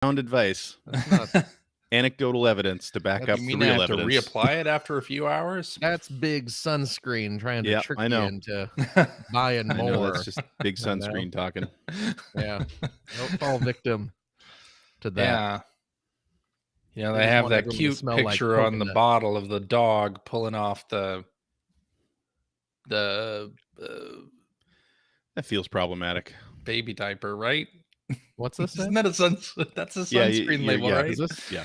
Sound advice. That's not, Anecdotal evidence to back up You the mean I real have to evidence. reapply it after a few hours? that's big sunscreen trying to Yep, trick I you know. into buying I know more. that's just big I know. sunscreen talking. Yeah. Don't fall victim to that. Yeah. You know, They they just have want that everyone to cute smell like picture on the coconut. bottle of the dog pulling off the That feels problematic. baby diaper, right? What's this? Isn't that that's a Yeah, sunscreen label, yeah. right? Is this? Yeah,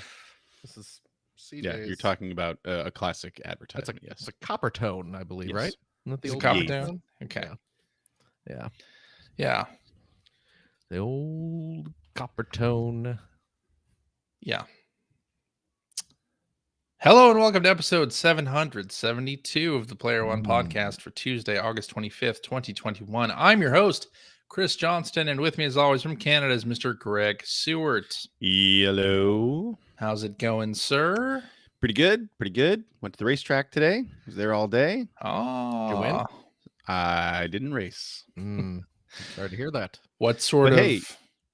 This is CJ's. yeah. You're talking about a classic That's advertisement. it's Yes. a copper tone, I believe, Yes. right? Isn't that the It's a old copper Yeah. tone? Okay. Yeah. Yeah. The old copper tone. Yeah. Hello and welcome to episode 772 of the Player One podcast for Tuesday, August 25th, 2021. I'm your host, Chris Johnston, and with me as always from Canada is Mr. Greg Seward. Hello. How's it going, sir? Pretty good. Pretty good. Went to the racetrack today. Was there all day. Oh, you win? I didn't race. Sorry to hear that. What sort But of hey,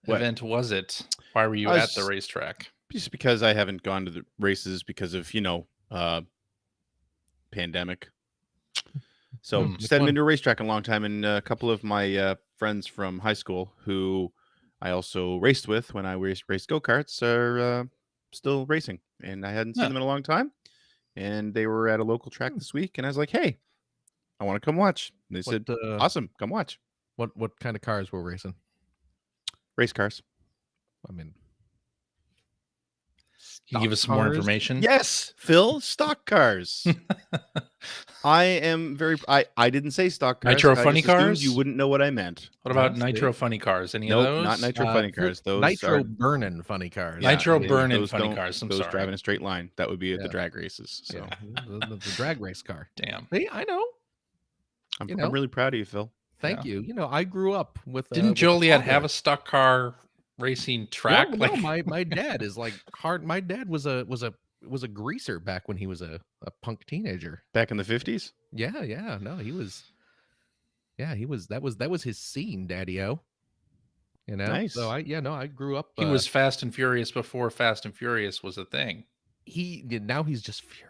what? event was it? Why were you I at was- the racetrack? Just because I haven't gone to the races because of, pandemic. So Which just hadn't one? been to a racetrack in a long time. And a couple of my friends from high school who I also raced with when I raced go-karts are still racing. And I hadn't seen Huh. them in a long time. And they were at a local track this week. And I was like, hey, I want to come watch. And they said, awesome, come watch. What kind of cars were racing? Race cars. I mean, Can you give us some more information? Yes, Phil, stock cars. I am very. I didn't say stock cars. Nitro I funny just assumed cars? You wouldn't know what I meant. What about Honestly. nitro funny cars? Any of Nope, those? not nitro funny cars. Those nitro are burning funny cars. Nitro those- burning those funny don't- cars. I'm those sorry. drive in a straight line. That would be at the Yeah. drag races. So Yeah, the drag race car. Damn. See, I know. I'm, You know. I'm really proud of you, Phil. Thank Yeah. you. You know, I grew up with. Didn't with a Joliet have father. a stock car racing track? No, my dad is like hard. My dad was a greaser back when he was a punk teenager. Back in the 50s. Yeah. No, he was. Yeah, he was. That was his scene, Daddy-O. You know. Nice. So I grew up. He was Fast and Furious before Fast and Furious was a thing. Now he's just furious.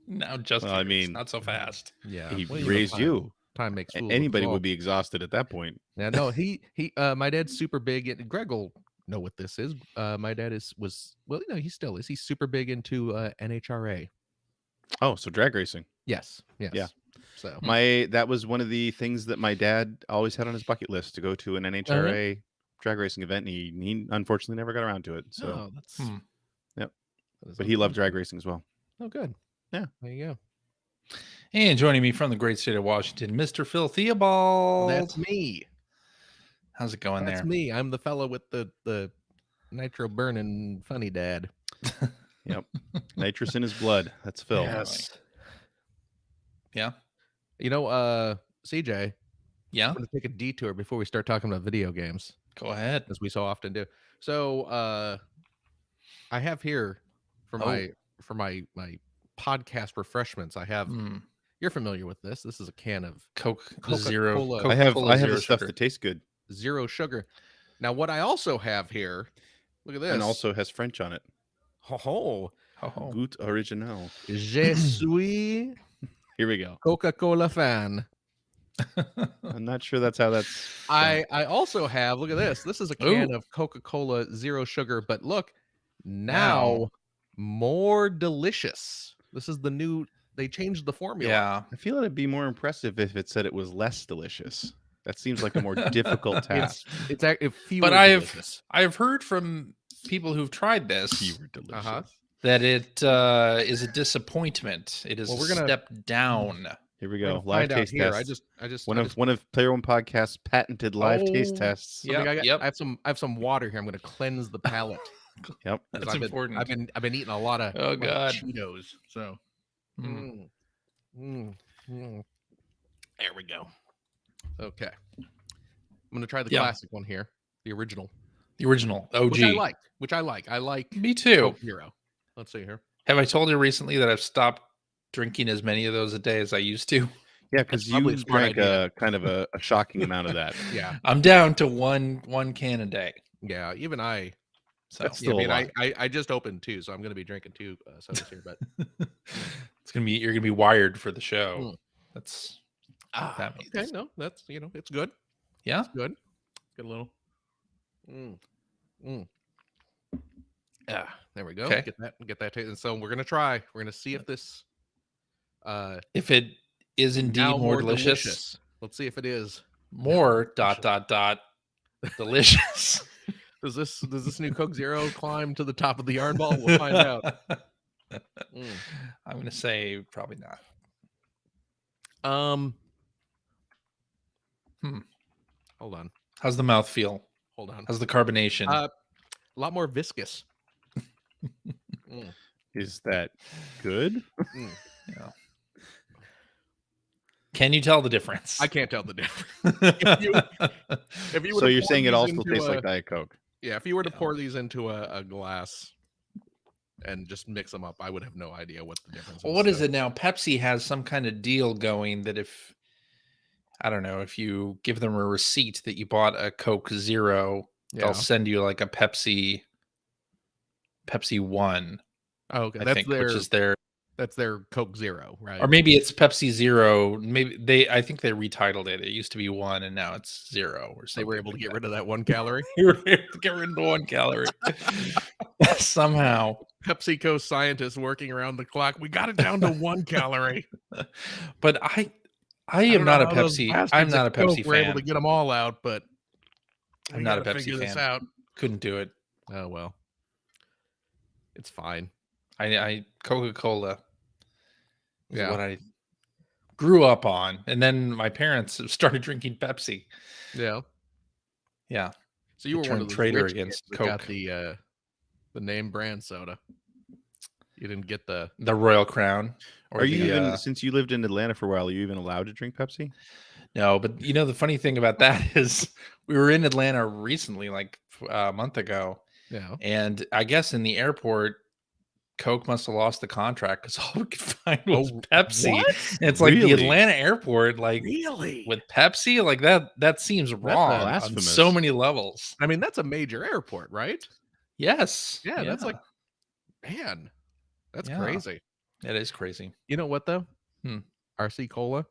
Now just Well, I Furious, mean, not so fast. Yeah, He well, you know, raised you. Time makes fools of us Anybody all. would be exhausted at that point. Yeah, no, he my dad's super big. And Greg will know what this is. My dad was he still is. He's super big into NHRA. Oh, so drag racing. Yes. Yeah. So That was one of the things that my dad always had on his bucket list to go to an NHRA drag racing event. And he unfortunately never got around to it. So, that's Yep. that is but he loved unfortunate. drag racing as well. Oh, good. Yeah. There you go. And joining me from the great state of Washington, Mr. Phil Theobald. That's me. How's it going That's there? me. I'm the fellow with the nitro burning funny dad. Yep. Nitrous in his blood. That's Phil. Yes. Yeah. You know, CJ, Yeah. I'm going to take a detour before we start talking about video games, Go ahead. as we so often do. So, I have here for my podcast refreshments. I have. You're familiar with this. This is a can of Coke Coca-Cola. Zero. I have Coca-Cola the Zero stuff sugar. that tastes good zero sugar. Now, what I also have here, look at this. and also has French on it. oh, Oh. Goût original. je suis Here we go. Coca-Cola fan. I'm not sure that's how that's. I also have, look at this. This is a can of Coca-Cola Zero Sugar, but look, now more delicious. This is the new, they changed the formula. Yeah. I feel it'd be more impressive if it said it was less delicious. That seems like a more difficult task. It fewer But delicious. I've heard from people who've tried this Fewer delicious. Uh-huh. that it is a disappointment. It is Well, a we're gonna- step down. Here we We're go. gonna Live find out taste here. test. I just One of Player One Podcast's patented live taste Oh, tests. Yeah. Yep. I have some water here. I'm going to cleanse the palate. Yep. That's I've been- important. I've been eating a lot of Oh, God. Cheetos. So Mm. there we go. Okay, I'm going to try the Yeah. classic one here, the original, The original OG. which I like. I like Me too. Coke Zero. Let's see here. Have I told you recently that I've stopped drinking as many of those a day as I used to? Yeah, because That's probably you a smart drank idea. kind of a shocking amount of that. Yeah, I'm down to one can a day. Yeah, even I. So That's Yeah, I still mean, a lot. I just opened 2, so I'm going to be drinking 2 sodas here. But you're gonna be wired for the show. Mm. That's okay, means. no, that's it's good. Yeah. It's good. Good little. Yeah, there we go. Okay. Get that taste. And so we're gonna try. We're gonna see if this If it is indeed now more delicious, Let's see if it is. more ... delicious. Does this new Coke Zero climb to the top of the yarn ball? We'll find out. I'm gonna say probably not. Hold on. How's the mouth feel? Hold on. How's the carbonation? A lot more viscous. Is that good? Yeah. Can you tell the difference? I can't tell the difference. If you So you're saying it all still tastes like Diet Coke? Yeah, if you were to pour these into a glass and just mix them up, I would have no idea what the difference is. Well, what is it now? Pepsi has some kind of deal going that if, I don't know, if you give them a receipt that you bought a Coke Zero, they'll send you like a Pepsi One. Oh, okay. That's their Coke Zero, right? Or maybe it's Pepsi Zero. Maybe I think they retitled it. It used to be One and now it's Zero or something. They were able to get rid of that 1 calorie. They were able to get rid of the 1 calorie. Somehow. PepsiCo scientists working around the clock. We got it down to 1 calorie. But I am not a Pepsi. I'm not a Pepsi fan. We're able to get them all out, but I'm not a Pepsi figure this fan. out. Couldn't do it. Oh well. It's fine. I Coca-Cola is Yeah. what I grew up on, and then my parents started drinking Pepsi. Yeah. Yeah. So you were one of the traitor rich against kids that got Coke. the name brand soda. You didn't get the Royal Crown. Or Are you even, since you lived in Atlanta for a while, are you even allowed to drink Pepsi? No, but the funny thing about that is we were in Atlanta recently, like a month ago. Yeah. And I guess in the airport, Coke must have lost the contract because all we could find was Pepsi. What? It's like the Really? Atlanta airport, like Really? with Pepsi, like that seems wrong on blasphemous. so many levels. I mean, that's a major airport, right? Yes. Yeah, that's like, man, that's crazy. It is crazy. You know what though? Hmm. RC Cola.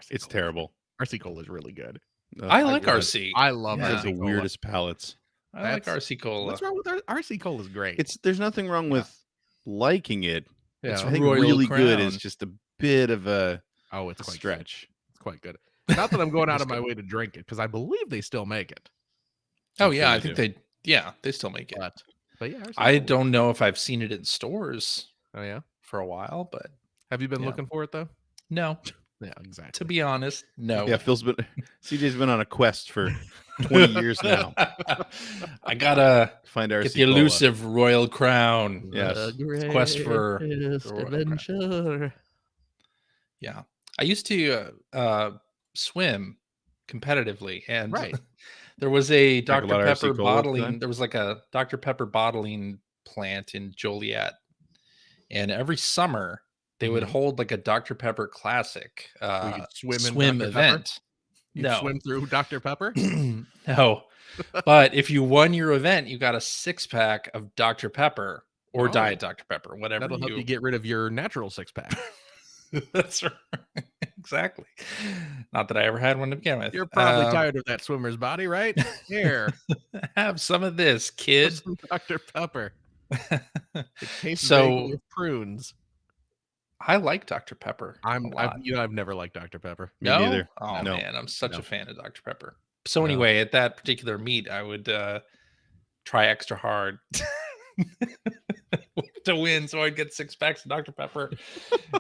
It's terrible. RC Cola is really good. I like RC. I love It has RC the Cola. weirdest palates. I like RC Cola. What's wrong with RC Cola? Is great. There's nothing wrong with liking it. Yeah. I think Royal really good Crown. is just a bit of a it's quite stretch. Good. It's quite good. Not that I'm going out of my way to drink it because I believe they still make it. Oh I'm yeah, sure I they think they still make it. But yeah, I don't know if I've seen it in stores Oh yeah. for a while, but Have you been looking for it though? no. Yeah, exactly. To be honest, no. Yeah, CJ's been on a quest for 20 years now. I gotta Find RC get the Cola. elusive Royal Crown. Yes. Quest for adventure. Yeah, I used to swim competitively, and Right. there was a Drank a Dr. lot of RC Pepper Cola at the bottling. time? There was like a Dr. Pepper bottling plant in Joliet, and every summer they would hold like a Dr. Pepper Classic swim event. You swim through Dr. Pepper? No, but if you won your event, you got a 6-pack of Dr. Pepper or Diet Dr. Pepper, whatever. That'll help you get rid of your natural 6-pack. That's right. Exactly. Not that I ever had one to begin with. You're probably tired of that swimmer's body, right? Here, have some of this, kid. some Dr. Pepper. It tastes So- vaguely of prunes. I like Dr. Pepper. I've never liked Dr. Pepper. Me No? neither. Oh No. man, I'm such No. a fan of Dr. Pepper. So anyway, at that particular meet, I would try extra hard to win, so I'd get 6 packs of Dr. Pepper,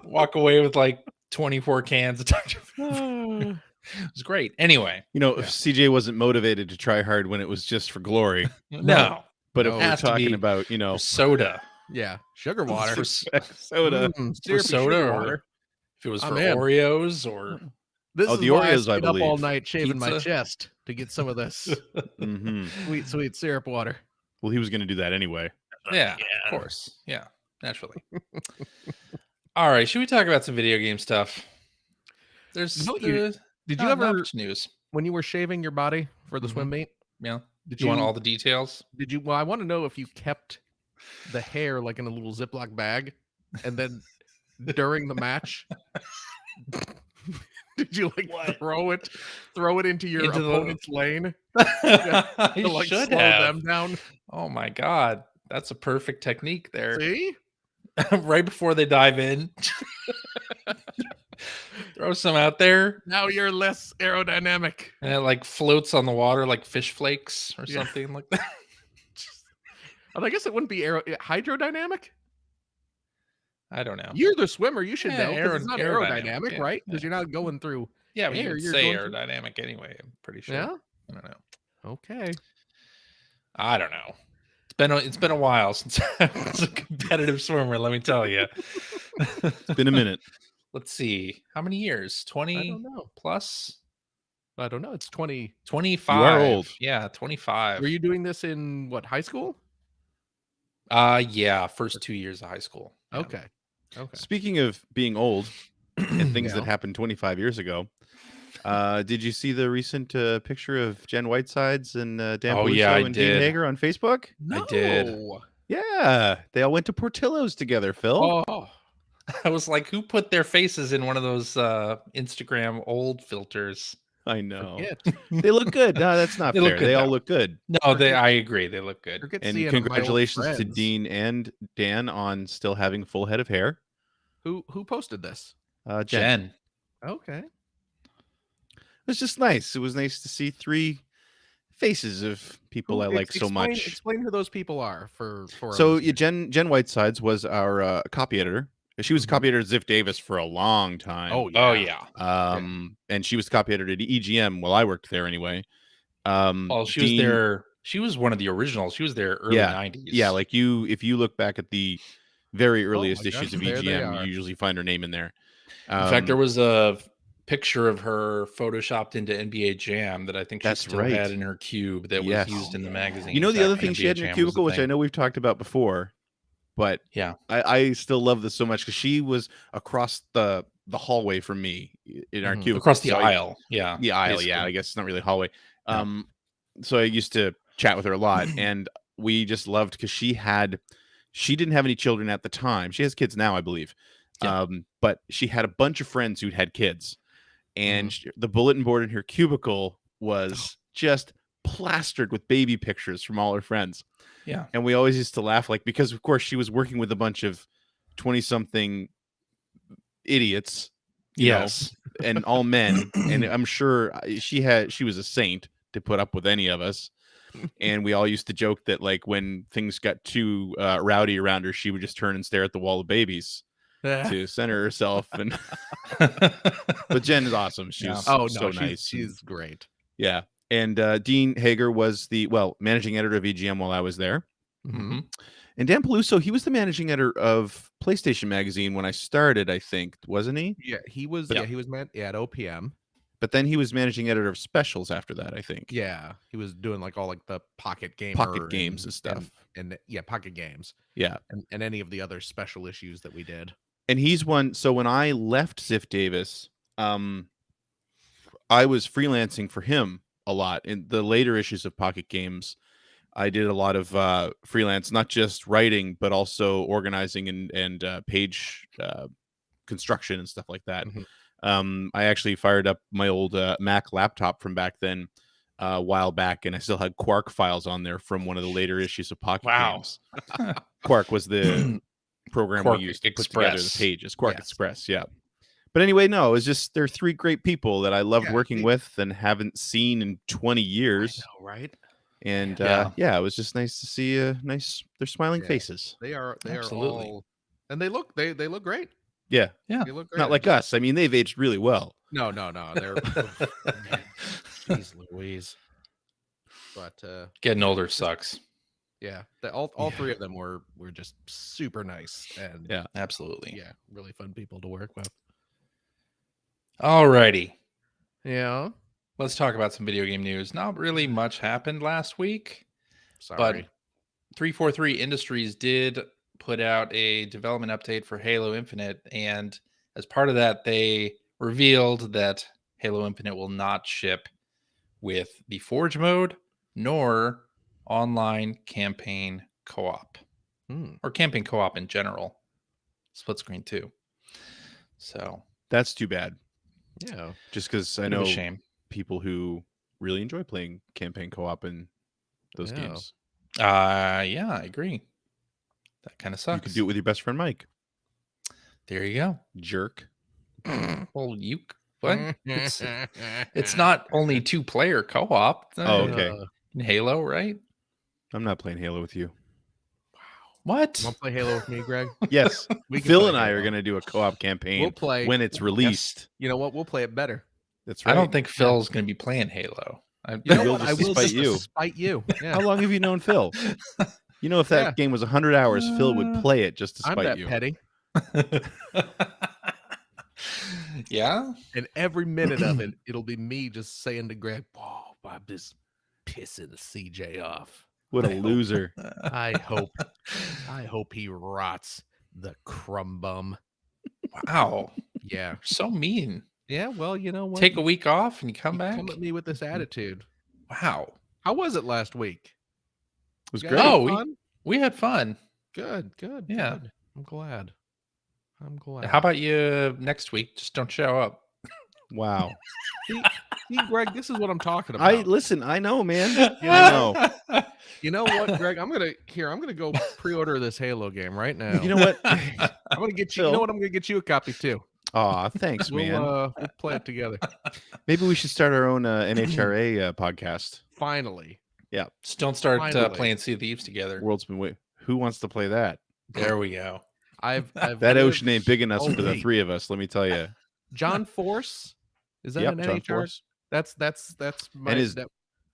walk away with like 24 cans of Dr. Pepper. It was great. Anyway, If CJ wasn't motivated to try hard when it was just for glory, no, but No, if it we're has to talking be about, for soda. Yeah, sugar water. For soda. Syrupy soda sugar or water. if it was I'm for in. Oreos or This Oh, is the why Oreos, I I stayed up all believe. night shaving my Pizza. chest to get some of this Mhm. sweet syrup water. Well, he was going to do that anyway. yeah, of course. Yeah, naturally. All right, should we talk about some video game stuff? There's Did you not ever, much news. when you were shaving your body for the swim meet, Yeah. Did You want all the details? Did you? Well, I want to know if you kept the hair like in a little Ziploc bag, and then during the match, did you like throw it into your opponent's lane I to like should slow have. them down? Oh my god, that's a perfect technique there. See? Right before they dive in, throw some out there, Now you're less aerodynamic. and it like floats on the water like fish flakes or Yeah. something like that. I guess it wouldn't be hydrodynamic. I don't know. You're the swimmer. You should know. 'Cause it's not aerodynamic, aerodynamic, yeah, right? Because yeah. you're not going through. Yeah, but you air, would you're say going through- aerodynamic anyway. I'm pretty sure. Yeah. I don't know. Okay. I don't know. It's been a while since I was a competitive swimmer. Let me tell you. It's been a minute. Let's see. How many years? I 20 don't know. plus? I don't know. It's 20. 25. You are old. Yeah, 25. Were you doing this in what, high school? Yeah, first 2 years of high school. Yeah. Okay. Okay. Speaking of being old and things Yeah. that happened 25 years ago, did you see the recent picture of Jen Whitesides and Dan Oh, Peluso yeah, I and Dean did. Hager on Facebook? I did. No. Yeah, they all went to Portillo's together, Phil. Oh, I was like, who put their faces in one of those Instagram old filters? I know. forget. They look good. No, that's not They look fair. good, They all though. look good. No, I agree. They look good. Forget And seeing my old congratulations to friends. Dean and Dan on still having full head of hair. Who posted this? Jen. Jen. Okay. It was just nice. It was nice to see three faces of people I like so much. Explain who those people are for So our yeah, Jen Whitesides was our copy editor. She was a copy editor at Ziff Davis for a long time. Oh Oh, yeah. yeah. And she was copy editor at EGM while I worked there anyway. Well, she was there. She was one of the originals. She was there early 90s. Yeah, like if you look back at the very earliest my issues gosh, of there they EGM, are. you usually find her name in there. In fact, there was a picture of her photoshopped into NBA Jam that I think she That's still right. had in her cube that Yes. was used in the magazine. You know the back other when thing she NBA had in her Jam was a cubicle, which I thing. know we've talked about before, but Yeah. I still love this so much because she was across the hallway from me in our cubicle. Across the So aisle. Yeah. the aisle, basically. yeah. I guess it's not really a hallway. Yeah. So I used to chat with her a lot, and we just loved because she didn't have any children at the time. She has kids now, I believe. Yeah. But she had a bunch of friends who'd had kids, and the bulletin board in her cubicle was just plastered with baby pictures from all her friends. Yeah. And we always used to laugh, like, because of course she was working with a bunch of 20-something idiots, you know, Yes. and all men, and I'm sure she was a saint to put up with any of us. And we all used to joke that, like, when things got too rowdy around her, she would just turn and stare at the wall of babies to center herself. And but Jen is awesome. She's so nice. She's great. Yeah. And Dean Hager was the managing editor of EGM while I was there. Mm-hmm. And Dan Peluso, he was the managing editor of PlayStation Magazine when I started, I think, wasn't he? Yeah, he was. Yeah. Yeah, he was at OPM. But then he was managing editor of Specials after that, I think. Yeah, he was doing like all like the Pocket Gamer Pocket Games and stuff. and yeah, Pocket Games. Yeah. And any of the other special issues that we did. And he's one. So when I left Ziff Davis, I was freelancing for him a lot. In the later issues of Pocket Games, I did a lot of freelance, not just writing, but also organizing and page construction and stuff like that. I actually fired up my old Mac laptop from back then a while back, and I still had Quark files on there from one of the later issues of Pocket Games. Quark was the program Quark we used to put together the Express. pages. Quark Yes. Express, yeah. But anyway, no, it's just they're three great people that I loved working with and haven't seen in 20 years. I know, right? And Yeah. it was just nice to see their smiling faces. They are Absolutely. all, and they look great. Yeah. Yeah. They look great. Not like us. I mean, they've aged really well. No. They're jeez Louise. But Getting older sucks. yeah, all three of them were just super nice and Yeah. Absolutely. yeah, really fun people to work with. Alrighty. Yeah. Let's talk about some video game news. Not really much happened last week, Sorry. but 343 Industries did put out a development update for Halo Infinite, and as part of that, they revealed that Halo Infinite will not ship with the Forge mode. nor online campaign co-op or campaign co-op in general. Split screen too. So that's too bad. Yeah. Just because I bit of a know shame. people who really enjoy playing campaign co-op in those games. Yeah, I agree. That kind of sucks. You could do it with your best friend Mike. There you go. Jerk. Well, what? It's not only 2-player co-op. Oh, okay. In Halo, right? I'm not playing Halo with you. What? You want to play Halo with me, Greg? Yes. We can Phil play and I Halo. are going to do a co-op campaign We'll play when it's released. You know what? We'll play it better. That's right. I don't think Phil's going to be playing Halo. You know will what? just I will spite just you. spite you. Yeah. How long have you known Phil? You know, if that game was 100 hours, Phil would play it just to spite I'm that you. petty. Yeah? And every minute of it, it'll be me just saying to Greg, "Oh, I'm just pissing the CJ off. What a loser. I hope he rots, the crumb bum." Wow. Yeah. You're so mean. Yeah. Well, you know what? Take a week off and you come You back? Come at me with this attitude. Wow. How was it last week? It was You great. guys have Oh, fun? we had fun. Good. Yeah. Good. I'm glad. How about you next week? Just don't show up. Wow. See, Greg, this is what I'm talking about. Listen, I know, man. You I know? know. You know what, Greg? I'm gonna go pre-order this Halo game right now. You know what? I'm gonna get you. Phil. You know what? I'm gonna get you a copy too. Aw, thanks, man. We'll play it together. Maybe we should start our own NHRA podcast. Finally. Yeah. Just don't start Finally. playing Sea of Thieves together. World's been waiting. Who wants to play that? There we go. I've That lived- ocean ain't big enough Oh, for the wait. three of us, let me tell you. John Force. Is that Yep, an John NHR? Force. That's my And his that,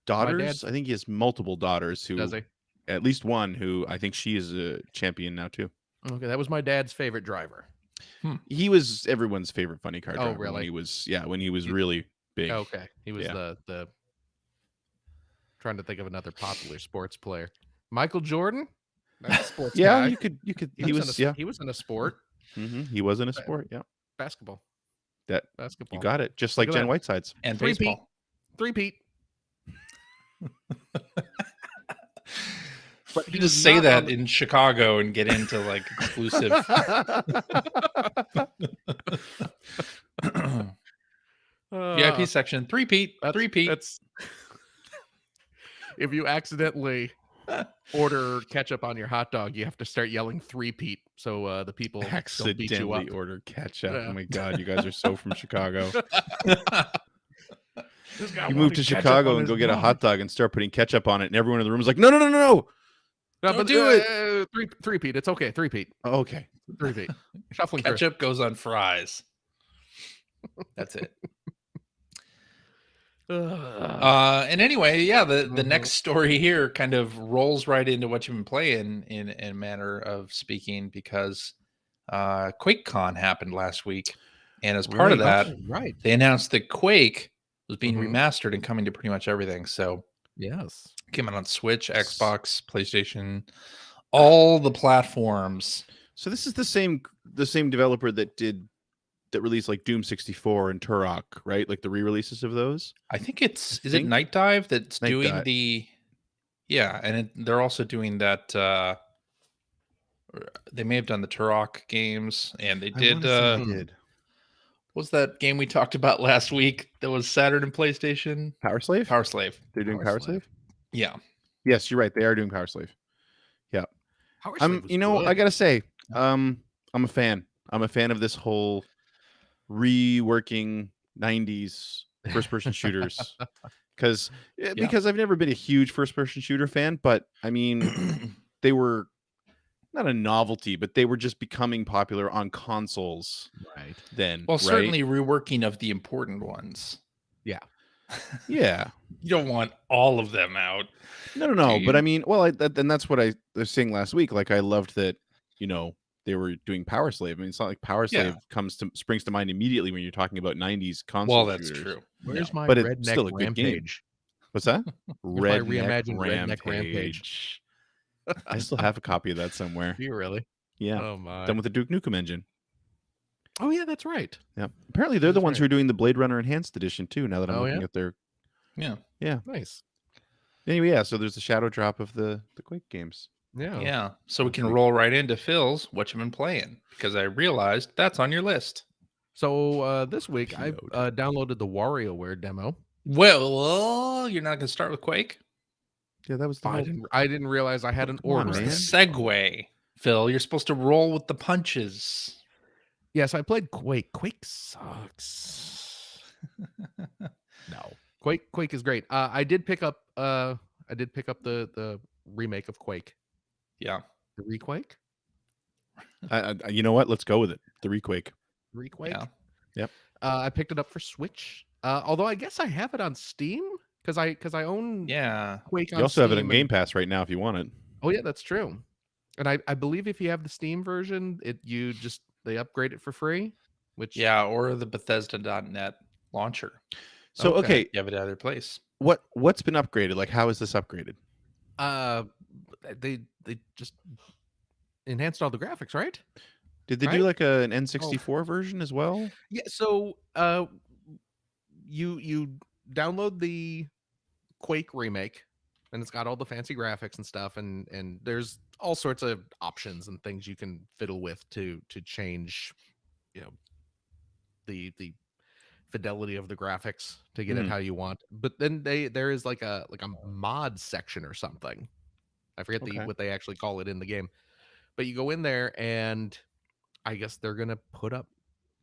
daughters, dad's- I think he has multiple daughters who, does he? at least one who I think she is a champion now too. Okay, that was my dad's favorite driver. He was everyone's favorite funny car Oh, driver when really? he was really big. Okay, he was Yeah. the. Trying to think of another popular sports player. Michael Jordan. That's a sports Yeah, guy. you could he was He was in a sport. he was in a sport, yeah. Basketball. That Basketball. you got it. Just like Look at Jen that. Whitesides. And Three-peat. baseball. Three-peat. But You he just was say not that on the- in Chicago and get into like exclusive. VIP section. Three-peat. Three-peat. That's if you accidentally order ketchup on your hot dog, you have to start yelling three-peat so the people don't beat you up. Accidentally order ketchup. Yeah. Oh my god, you guys are so from Chicago. This guy You move to wanted ketchup Chicago on and go his get a dog. hot dog and start putting ketchup on it, and everyone in the room is like, no. No, Don't but do it. Three-peat. It's okay. Three-peat. Oh, okay. Three-peat. Shuffling through. Ketchup goes on fries. That's it. And anyway, yeah, the next story here kind of rolls right into what you've been playing in a manner of speaking, because QuakeCon happened last week, and as part of that, right. they announced that Quake was being remastered and coming to pretty much everything. So Yes. came out on Switch, Xbox, PlayStation, all the platforms. So this is the same developer that released like Doom 64 and Turok, right? Like the re-releases of those. I think is it think- Night Dive that's Night doing Dive. and they're also doing that. They may have done the Turok games, and they did. Did What was that game we talked about last week that was Saturn and PlayStation? Power Slave? Power Slave. They're doing Power Power Slave. Slave? Yeah. Yes, you're right. They are doing Power Slave. Yeah. Power Slave was I good. gotta say, I'm a fan. I'm a fan of this whole reworking 90s first-person shooters because I've never been a huge first-person shooter fan, but I mean, they were not a novelty, but they were just becoming popular on consoles Right. then. Well, right? certainly reworking of the important ones. Yeah. You don't want all of them out. No. Do But you? I mean, well, and that's what I was saying last week. Like, I loved that, they were doing Power Slave. I mean, it's not like Power Slave springs to mind immediately when you're talking about 90s console Well, that's shooters. true. Where's my But it's redneck still a good game. rampage? What's that? my reimagined Redneck Rampage. I still have a copy of that somewhere. Do you really? Yeah. Oh my. Done with the Duke Nukem engine. Oh yeah, that's right. Yeah. Apparently they're the That's ones right. who are doing the Blade Runner Enhanced Edition too, now that I'm Oh, looking yeah? at their Yeah. Nice. Anyway, yeah. So there's the shadow drop of the Quake games. Yeah. So we Next can week. roll right into Phil's what you've been playing, because I realized that's on your list. So this week I Upload. downloaded the WarioWare demo. Well, you're not going to start with Quake? Yeah, that was the whole. I didn't realize I had an Come on, order. It was man. the segue, Phil. You're supposed to roll with the punches. Yes, I played Quake. Quake sucks. No, Quake is great. I did pick up the remake of Quake. Yeah. The Requake. You know what? Let's go with it. The Requake. Requake. Yeah. Yep. I picked it up for Switch. Although I guess I have it on Steam because I own Quake on You also have it Steam on Game Pass right now if you want it. Oh yeah, that's true. And I believe if you have the Steam version, they upgrade it for free. Which or the Bethesda.net launcher. So okay, you have it at other place. What's been upgraded? Like, how is this upgraded? They just enhanced all the graphics, right? Did they do like an N64 version as well? Yeah. So you download the Quake remake, and it's got all the fancy graphics and stuff, and there's all sorts of options and things you can fiddle with to change, the fidelity of the graphics to get it how you want. But then there is like a mod section or something. I forget what they actually call it in the game. But you go in there and I guess they're gonna put up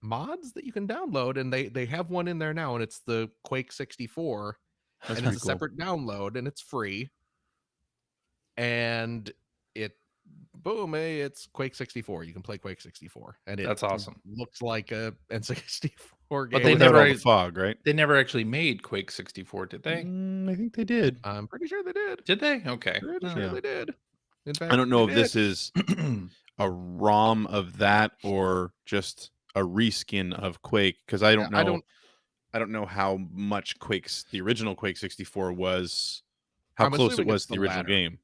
mods that you can download, and they have one in there now, and it's the Quake 64. That's and it's a cool. separate download, and it's free. And it's Quake 64. You can play Quake 64, and that's awesome. Looks like a N64 game. But they never all the fog, right? They never actually made Quake 64, did they? I think they did. I'm pretty sure they did. Did they? Okay. Pretty sure they did. In fact, I don't know if this is a ROM of that or just a reskin of Quake, because I don't know. I don't know how much the original Quake 64 was, how close it was to the original game.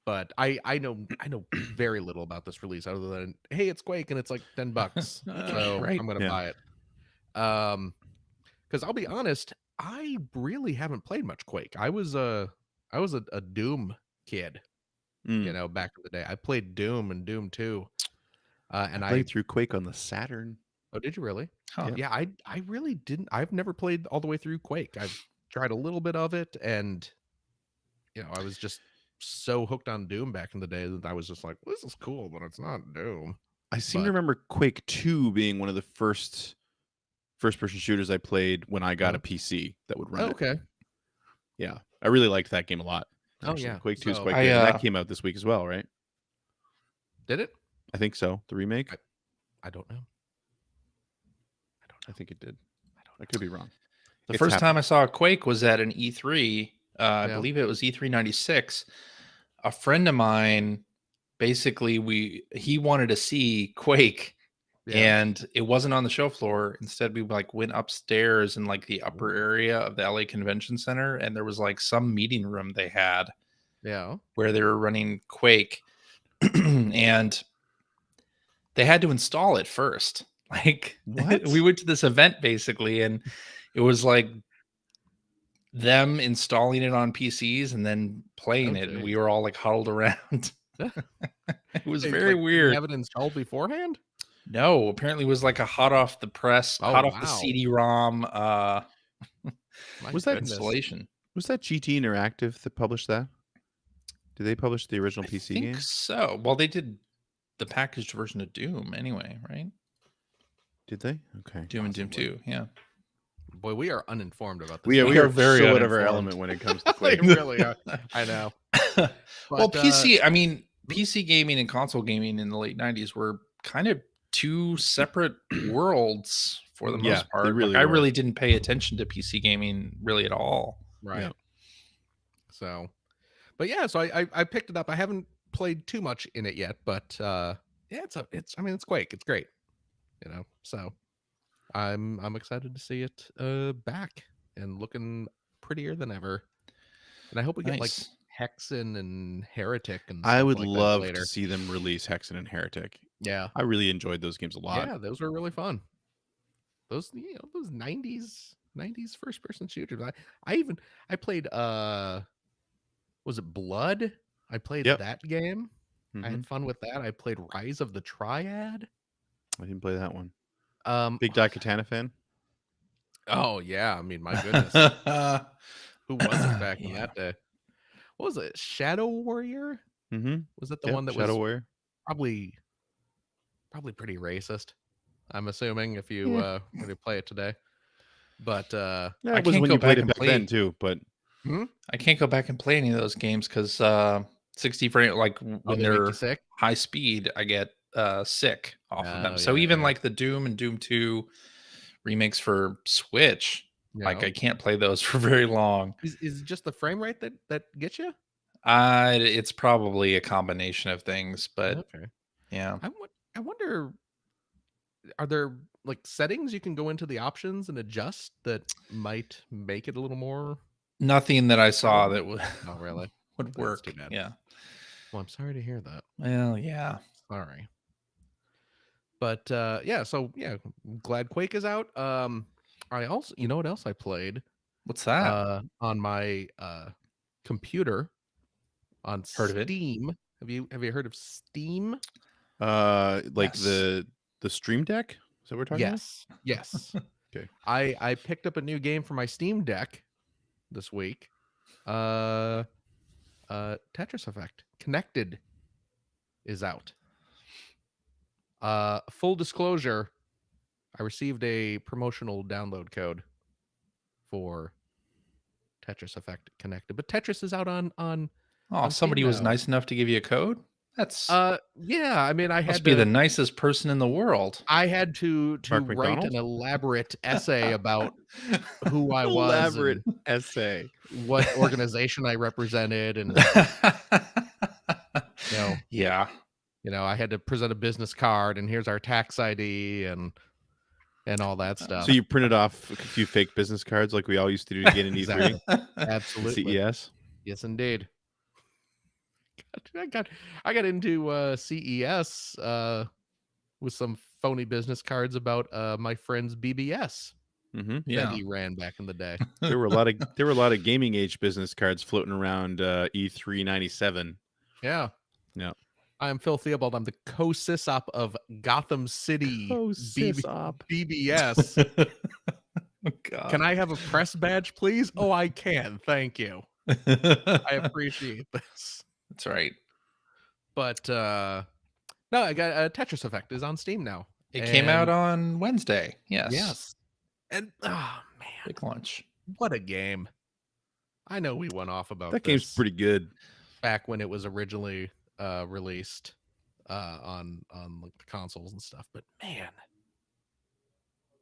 But I know very little about this release other than, hey, it's Quake and it's like $10. So I'm gonna buy it. Because I'll be honest, I really haven't played much Quake. I was a Doom kid, back in the day. I played Doom and Doom 2. And I played through Quake on the Saturn. Oh, did you really? Huh. Yeah, I really didn't. I've never played all the way through Quake. I've tried a little bit of it, and I was just so hooked on Doom back in the day that I was just like, well, this is cool, but it's not Doom. I seem to remember Quake 2 being one of the first-person shooters I played when I got a PC that would run it. Okay. Yeah, I really liked that game a lot. Actually. Oh yeah, Quake 2 is quite good. That came out this week as well, right? Did it? I think so. The remake. I don't know. I think it did. I could be wrong. The first time I saw Quake was at an E3. I believe it was E3 96. A friend of mine, basically, he wanted to see Quake, and it wasn't on the show floor. Instead, we went upstairs in the upper area of the LA Convention Center, and there was some meeting room they had, where they were running Quake, and they had to install it first. What? We went to this event basically, and it was them installing it on PCs and then playing it, and we were all huddled around. It was very weird. Have it installed beforehand? No, apparently it was a hot off the press, hot off the CD-ROM. Was that installation? Was that GT Interactive that published that? Did they publish the original PC game? I think so. Well, they did the packaged version of Doom anyway, right? Did they? Okay. Doom and Doom 2, yeah. Boy, we are uninformed about this. We are very so out of our element when it comes to Quake. We really are. I know. Well, PC gaming and console gaming in the late 90s were kind of two separate worlds for the most part. Really I really didn't pay attention to PC gaming really at all. Right. Yeah. So I picked it up. I haven't played too much in it yet, but it's Quake. It's great. So I'm excited to see it back and looking prettier than ever. And I hope we get Hexen and Heretic and I would love to see them release Hexen and Heretic. Yeah. I really enjoyed those games a lot. Yeah, those were really fun. Those 90s first person shooters. I played was it Blood? I played Yep. that game. I Mhm. had fun with that. I played Rise of the Triad. I didn't play that one. Um, Big Daikatana fan. oh yeah, I mean, my goodness, who wasn't back in Yeah. that day? What was it? Shadow Warrior? Mm-hmm. Was that the Yep, one that Shadow was Warrior. probably pretty racist? I'm assuming if you Yeah. when you play it today. But Yeah, I it was can't when go you played back it and back play. then too. But I can't go back and play any of those games because 60 frame, like when they make they're you sick. high speed, I get sick off of them. Oh, So yeah, even yeah. like the Doom and Doom 2 remakes for Switch, like Yeah. I can't play those for very long. Is it just the frame rate that gets you? It's probably a combination of things, but Okay. yeah. I wonder, are there like settings you can go into the options and adjust that might make it a little more? Nothing that I saw that would Oh, really? would That's work. too bad. Yeah. Well, I'm sorry to hear that. Well, yeah. Sorry. But yeah, so yeah, glad Quake is out. I also, you know what else I played? What's that? On my computer on Heard of it? Steam. Have you heard of Steam? like Yes. the Stream Deck. Is that what we're talking about? Yes. Okay. I picked up a new game for my Steam Deck this week. Tetris Effect Connected is out. Full disclosure, I received a promotional download code for Tetris Effect Connected, but Tetris is out on Oh, on Steam somebody was now. nice enough to give you a code? That's Yeah, I mean, I must had be the to nicest person in the world. I had to Mark write McDonald? an elaborate essay about who I was Elaborate and essay. what organization I represented, and Yeah. I had to present a business card, and here's our tax ID and all that stuff. So you printed off a few fake business cards like we all used to do to get an E3 Exactly. and Absolutely. CES. Yes, indeed. I got into CES with some phony business cards about my friend's BBS Mm-hmm. that Yeah. he ran back in the day. There were a lot of gaming age business cards floating around E3 97. Yeah. Yeah. I'm Phil Theobald. I'm the co-sysop of Gotham City BBS. Oh, God. Can I have a press badge, please? Oh, I can. Thank you. I appreciate this. That's right. But no, I got Tetris Effect is on Steam now. It came out And- on Wednesday. Yes. Yes. And oh man, Big launch. what a game. I know we went off about That this game's pretty good. back when it was originally released on like the consoles and stuff, but man,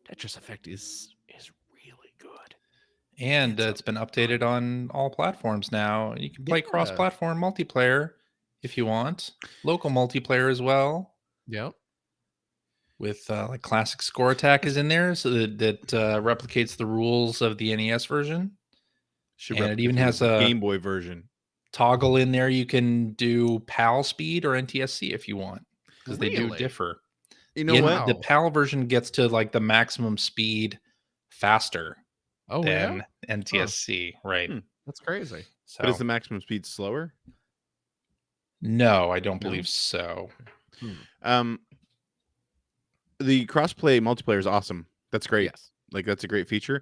Tetris Effect is really good. And It's a it's been updated on all platforms now. You can play Yeah. cross-platform multiplayer if you want. Local multiplayer as well. Yep. With like classic score attack is in there, so that replicates the rules of the NES version. Should And it even replicate has the a Game Boy version. toggle in there. You can do PAL speed or NTSC if you want, because they do Really? differ. You know The what? The PAL version gets to like the maximum speed faster Oh than yeah, NTSC, right? Hmm. that's crazy. So But is the maximum speed slower? no, I don't No? believe so. The crossplay multiplayer is awesome. That's great. Yes. Like that's a great feature.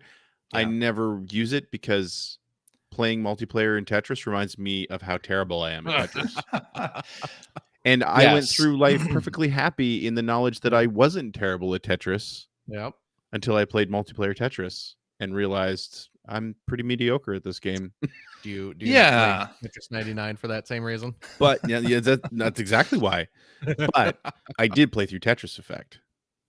I Yeah. never use it because playing multiplayer in Tetris reminds me of how terrible I am at Tetris. And I went Yes. through life perfectly happy in the knowledge that I wasn't terrible at Tetris Yep. until I played multiplayer Tetris and realized I'm pretty mediocre at this game. Do you Yeah. play Tetris 99 for that same reason? But yeah, that's exactly why. But I did play through Tetris Effect.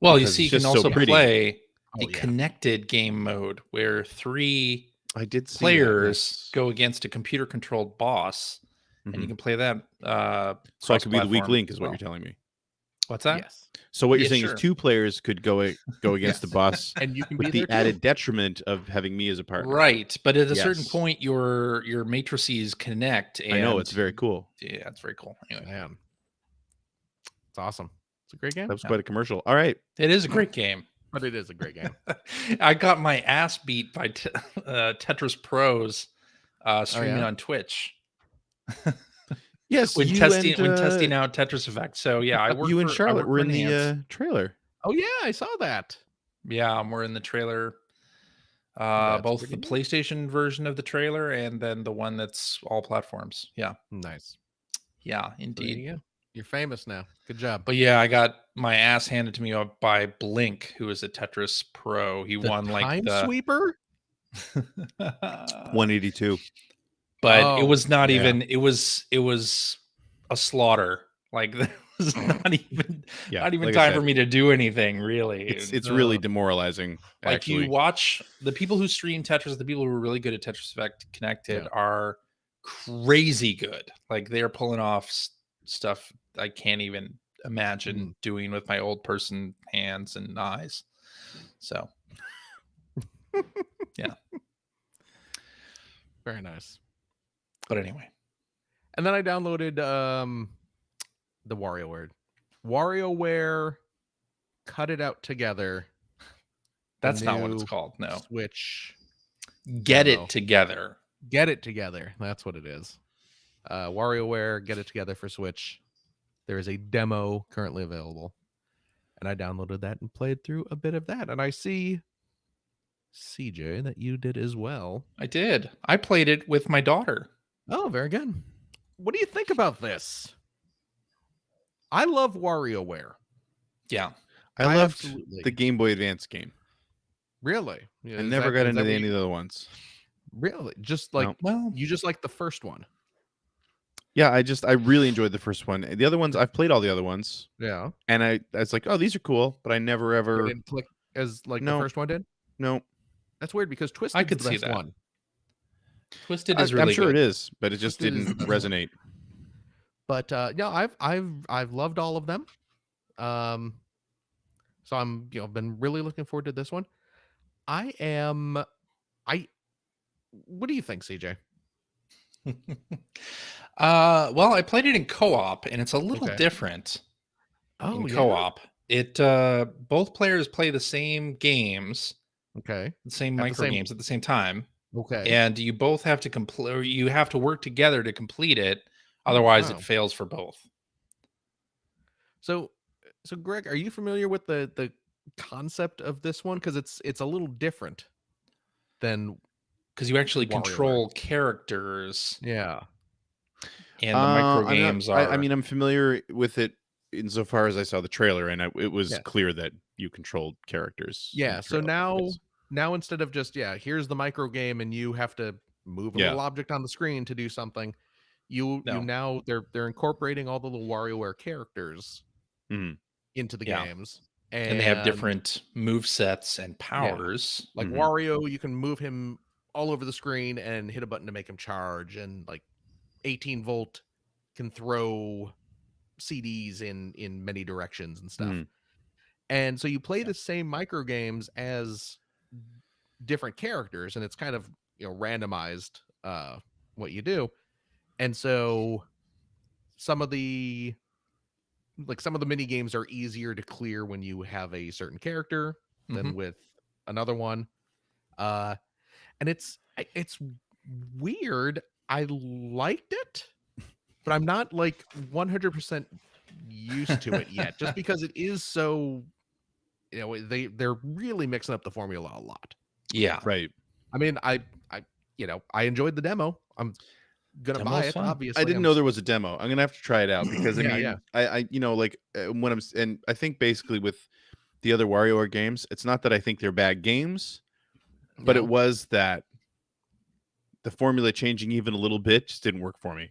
Well, you because see, you it's can just so also pretty. play the Oh, yeah. connected game mode where 3 I did see that, players yes. go against a computer-controlled boss, and you Mhm. can play that. So I could be the weak cross-platform link, is as what well. you're telling me. What's that? Yes. So what you're Yeah, saying sure. is 2 players could go against the boss And you can with be the there too. added detriment of having me as a partner. Right, but at a certain Yes. point, your matrices connect. And I know, it's very cool. yeah, it's very cool. Anyway, Man. It's awesome. It's a great game. That was Yeah. quite a commercial. All right. it is a great game. But it is a great game. I got my ass beat by Tetris Pros streaming yeah? on Twitch. Yes, when you testing out Tetris Effect. So yeah, I work you and for Charlotte were in Enhance. the trailer. Oh yeah, I saw that. Yeah, we're in the trailer. That's Both pretty the neat. PlayStation version of the trailer and then the one that's all platforms. Yeah. Nice. Yeah, So there indeed. you go. You're famous now. Good job. But yeah, I got my ass handed to me by Blink, who is a Tetris pro. He The won like Time the Sweeper? 182. but it Oh, was not yeah. even it was a slaughter. Like there was not even Yeah, not even like I time said, for me to do anything really. it's really demoralizing. Like you Actually, watch the people who stream Tetris, the people who are really good at Tetris Effect Connected Yeah. are crazy good. Like they're pulling off stuff I can't even imagine doing with my old person hands and eyes. So, yeah. Very nice. But anyway, And then I downloaded the WarioWare Cut It Out Together. that's not what it's called. No. Switch. Get demo. It Together. Get It Together. That's what it is. WarioWare Get It Together for Switch. There is a demo currently available. And I downloaded that and played through a bit of that. And I see, CJ, that you did as well. I did. I played it with my daughter. Oh, very good. What do you think about this? I love WarioWare. Yeah. I loved absolutely. the Game Boy Advance game. Really? Yeah, I is never that- got is into that what any you- of the other ones. Really? Just like, No. Well, you just like the first one? Yeah, I really enjoyed the first one. The other ones, I've played all the other ones, Yeah. and I was like, oh, these are cool, but I never It ever. didn't click as like No. the first one did? No, That's weird because Twisted I could the see best that. one. Twisted is really I'm sure good. it is, but it just Twisted is didn't the best one. resonate. But yeah, I've loved all of them. So I'm been really looking forward to this one. What do you think, CJ? Well, I played it in co-op and it's a little Okay. different Oh, in yeah? co-op. It both players play the same games, Okay. the same At the micro same- games at the same time, Okay. and you both have to complete. You have to work together to complete it. Otherwise, wow. it fails for both. So Greg, are you familiar with the concept of this one? Because it's a little different than Because you actually WarioWare. control characters, yeah. and the micro games are. I mean, I'm familiar with it insofar as I saw the trailer, and it was Yeah. clear that you controlled characters. in Yeah. the So trailer. now instead of just here's the micro game and you have to move a Yeah. little object on the screen to do something, you No. now they're incorporating all the little WarioWare characters Mhm. into the Yeah. games, and they have different move sets and powers. like Mhm. Wario, you can move him all over the screen and hit a button to make him charge, and like 18-volt can throw CDs in many directions and stuff. Mhm. And so you play the same micro games as different characters, and it's kind of randomized what you do. And so some of the mini games are easier to clear when you have a certain character than Mhm. with another one. And it's weird. I liked it, but I'm not like 100% used to it yet, just because it is so they're really mixing up the formula a lot. Yeah. Right. I mean, I enjoyed the demo. I'm gonna buy Demo's it. fun. Obviously, I didn't know there was a demo. I'm gonna have to try it out because I Yeah, mean, yeah. I when and I think basically with the other WarioWare games, it's not that I think they're bad games, but Yeah. it was that the formula changing even a little bit just didn't work for me.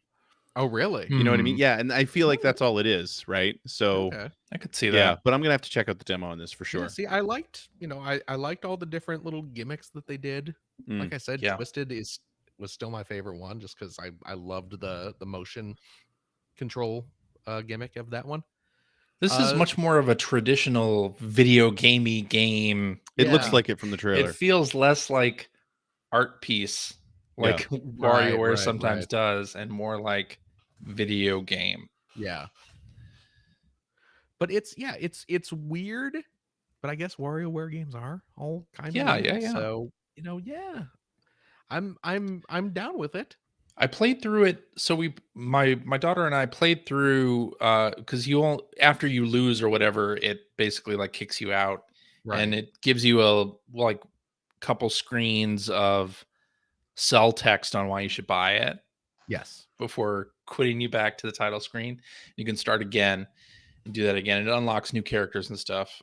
Oh, really? You know what I mean? Hmm. Yeah, and I feel like that's all it is, right? So Okay. I could see yeah, that. but I'm gonna have to check out the demo on this for Yeah, sure. see, I liked, I liked all the different little gimmicks that they did. Mm. Like I said, Yeah. Twisted was still my favorite one, just because I loved the motion control gimmick of that one. This is much more of a traditional video gamey game. It looks Yeah. like it from the trailer. It feels less like art piece, like Right, WarioWare right, sometimes right. does, and more like video game. Yeah. But it's weird, but I guess WarioWare games are all kind of Yeah, weird. yeah, yeah. So, I'm down with it. I played through it. So my daughter and I played through because after you lose or whatever, it basically like kicks you out, and Right. it gives you a like couple screens of cell text on why you should buy it Yes. before quitting you back to the title screen. You can start again and do that again. It unlocks new characters and stuff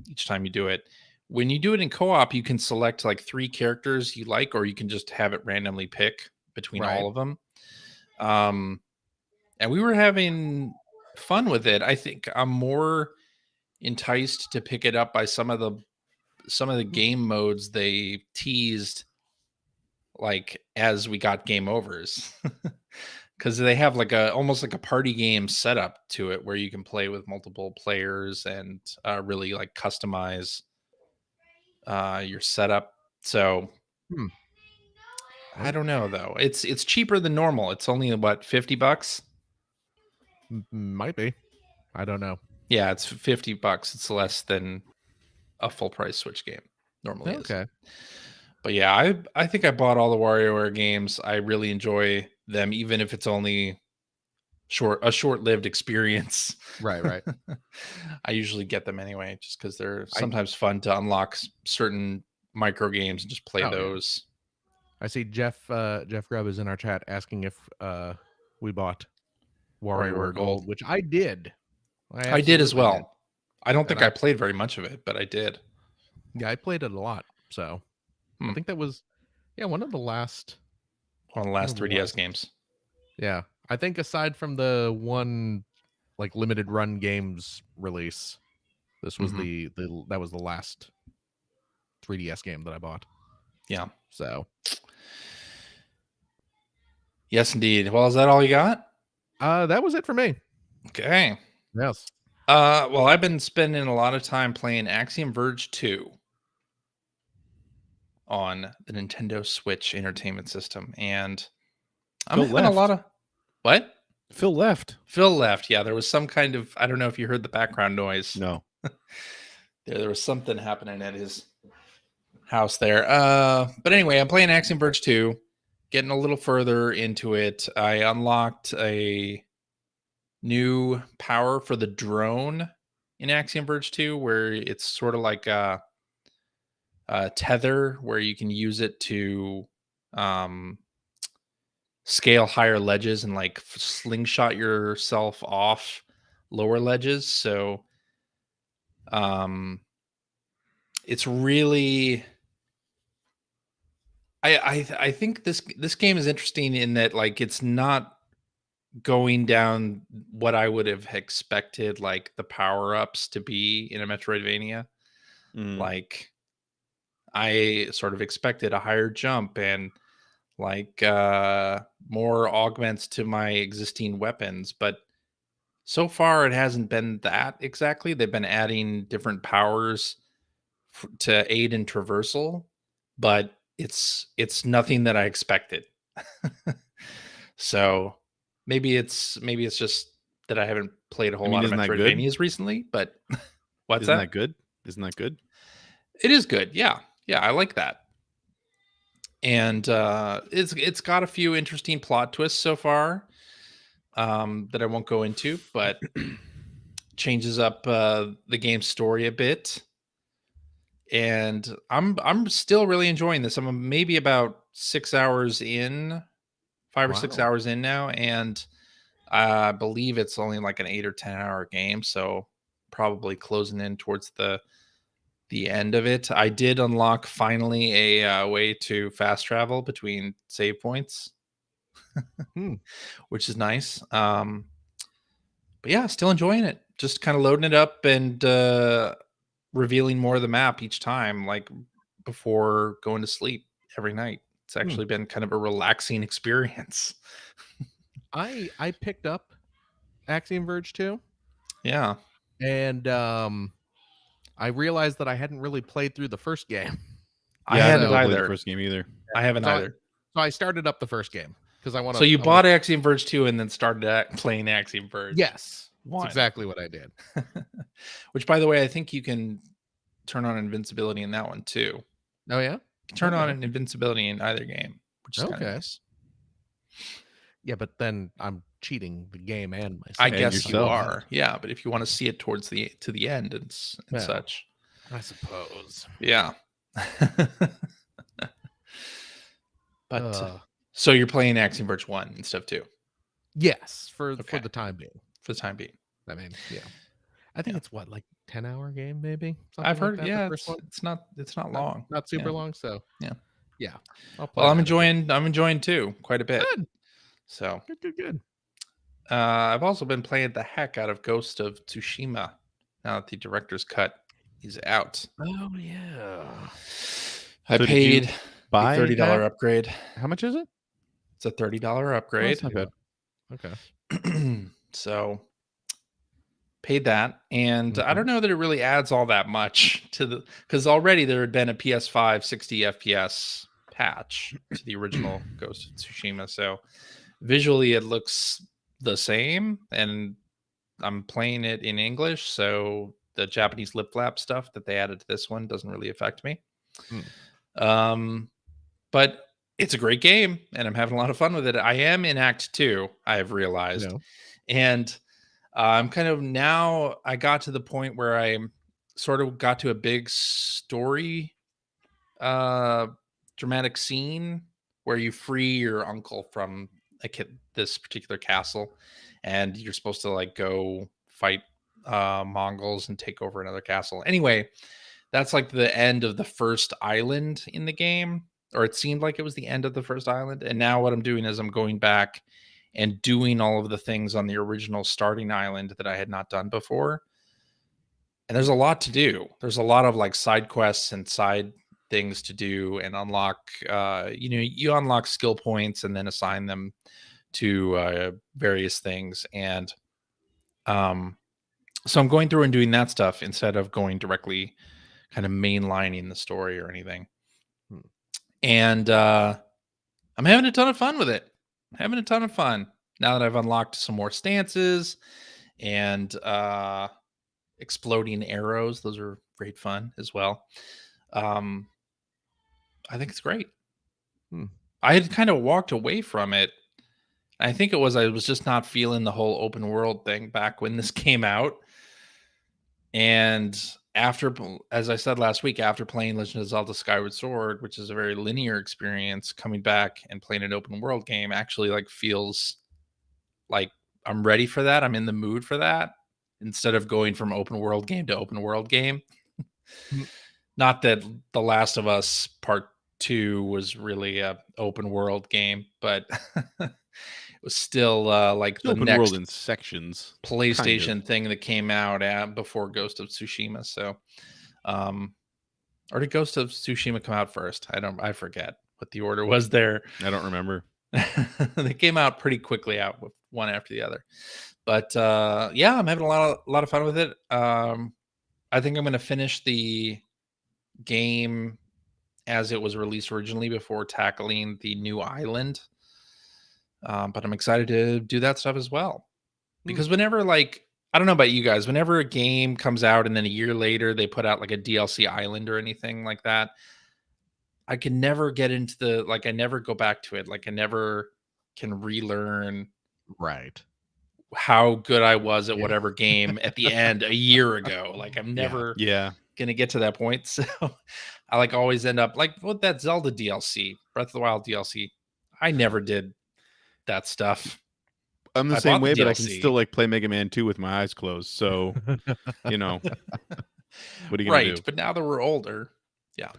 each time you do it. When you do it in co-op, you can select like 3 characters you like, or you can just have it randomly pick between Right. all of them. And we were having fun with it. I think I'm more enticed to pick it up by some of the game modes they teased like as we got game overs. Because they have like almost like a party game setup to it where you can play with multiple players and really like customize your setup. So Hmm. I don't know though. It's cheaper than normal. It's only what, $50? Might be. I don't know. Yeah, it's $50. It's less than a full price Switch game normally is. Okay. But yeah, I think I bought all the WarioWare games. I really enjoy them, even if it's only a short-lived experience. Right. I usually get them anyway, just because they're I sometimes fun to unlock certain micro games and just play Oh, yeah. those. I see Jeff Grubb is in our chat asking if we bought WarioWare Gold, which I did. I did as absolutely well. did. I don't And think I played very much of it, but I did. Yeah, I played it a lot. So I think that was one of the last 3DS games. Yeah. I think aside from the one like limited run games release, this was that was the last 3DS game that I bought. Yeah. So yes, indeed. Well, is that all you got? that was it for me. Okay. Yes. Well, I've been spending a lot of time playing Axiom Verge 2 on the Nintendo Switch Entertainment System, and I'm having a lot of what? Phil left. Phil left. Yeah, there was some kind of, I don't know if you heard the background noise. No. There was something happening at his house there. But anyway, I'm playing Axiom Verge 2, getting a little further into it. I unlocked a new power for the drone in Axiom Verge 2, where it's sort of like a tether, where you can use it to scale higher ledges and like slingshot yourself off lower ledges. So it's really I think this game is interesting in that like it's not going down what I would have expected like the power-ups to be in a Metroidvania. Like I sort of expected a higher jump and like more augments to my existing weapons, but so far it hasn't been that exactly. They've been adding different powers to aid in traversal, but it's nothing that I expected. So maybe it's just that I haven't played a whole lot of Metroidvanias recently, but what's Isn't that good? Isn't that good? It is good. Yeah. Yeah, I like that. And it's got a few interesting plot twists so far that I won't go into, but changes up the game's story a bit. And I'm still really enjoying this. I'm maybe about 6 hours in, 5 or 6 hours in now, and I believe it's only like an 8 or 10 hour game, so probably closing in towards the end of it. I did unlock finally a way to fast travel between save points, which is nice. But yeah, still enjoying it. Just kind of loading it up and revealing more of the map each time, like before going to sleep every night. It's actually been kind of a relaxing experience. I picked up Axiom Verge 2. Yeah. And I realized that I hadn't really played through the first game. I haven't played either. the first game either. I haven't either. So I started up the first game because I want to. So you bought Axiom Verge 2 and then started playing Axiom Verge. Yes. That's exactly what I did. Which, by the way, I think you can turn on invincibility in that one too. Oh, yeah? You can turn on an invincibility in either game, which is kind of nice. Yeah, but then I'm cheating the game and myself. I guess you yourself. are. Yeah, but if you want to see it towards the end and Well, such. I suppose. Yeah. But Uh, so you're playing Axiom Verge 1 and stuff too, yes, for Okay. the time being. for the time being. I mean, yeah. I think Yeah. it's what, like 10-hour game, maybe? I've Something like heard, that, yeah, the first one? it's not long. Not super Yeah. long, so Yeah. yeah. I'll play Well, I'm that a bit. enjoying too quite a bit. Good. So Good. I've also been playing the heck out of Ghost of Tsushima now that the director's cut is out. Oh yeah. I So did you paid the buy $30 that? upgrade. How much is it? It's a $30 Oh, upgrade. that's not bad. Okay. So paid that, and I don't know that it really adds all that much to the, because already there had been a PS5 60 FPS patch to the original Ghost of Tsushima. So visually it looks the same, and I'm playing it in English, so the Japanese lip flap stuff that they added to this one doesn't really affect me. But it's a great game, and I'm having a lot of fun with it. I am in Act 2, I have realized, and I'm kind of, now I got to the point where I sort of got to a big story, dramatic scene where you free your uncle from this particular castle, and you're supposed to like go fight Mongols and take over another castle. Anyway, that's like the end of the first island in the game, or it seemed like it was the end of the first island. And now what I'm doing is I'm going back and doing all of the things on the original starting island that I had not done before. And there's a lot to do. There's a lot of like side quests and side things to do and unlock. You unlock skill points and then assign them to various things. And so I'm going through and doing that stuff instead of going directly kind of mainlining the story or anything. And I'm having a ton of fun with it. Having a ton of fun now that I've unlocked some more stances and exploding arrows. Those are great fun as well. I think it's great. I had kind of walked away from it. I think I was just not feeling the whole open world thing back when this came out. And after, as I said last week, after playing Legend of Zelda Skyward Sword, which is a very linear experience, coming back and playing an open world game actually like feels like I'm ready for that. I'm in the mood for that instead of going from open world game to open world game. Not that The Last of Us Part 2 was really a open world game, but it was still like the Open next world in sections. PlayStation kind of. thing that came out before Ghost of Tsushima. So, or did Ghost of Tsushima come out first? I forget what the order was there. I don't remember. They came out pretty quickly out with one after the other. But yeah, I'm having a lot of fun with it. I think I'm going to finish the game as it was released originally before tackling the new island. But I'm excited to do that stuff as well. Because whenever, like, I don't know about you guys, whenever a game comes out and then a year later they put out like a DLC island or anything like that, I can never get into I never go back to it. Like, I never can relearn how good I was at whatever game at the end a year ago. Like, I'm never gonna get to that point. So I like always end up like with that Zelda DLC, Breath of the Wild DLC. I never did that stuff. I'm the I same bought the way, but I can DLC. still like play Mega Man 2 with my eyes closed. So, what are you gonna do? But now that we're older, yeah.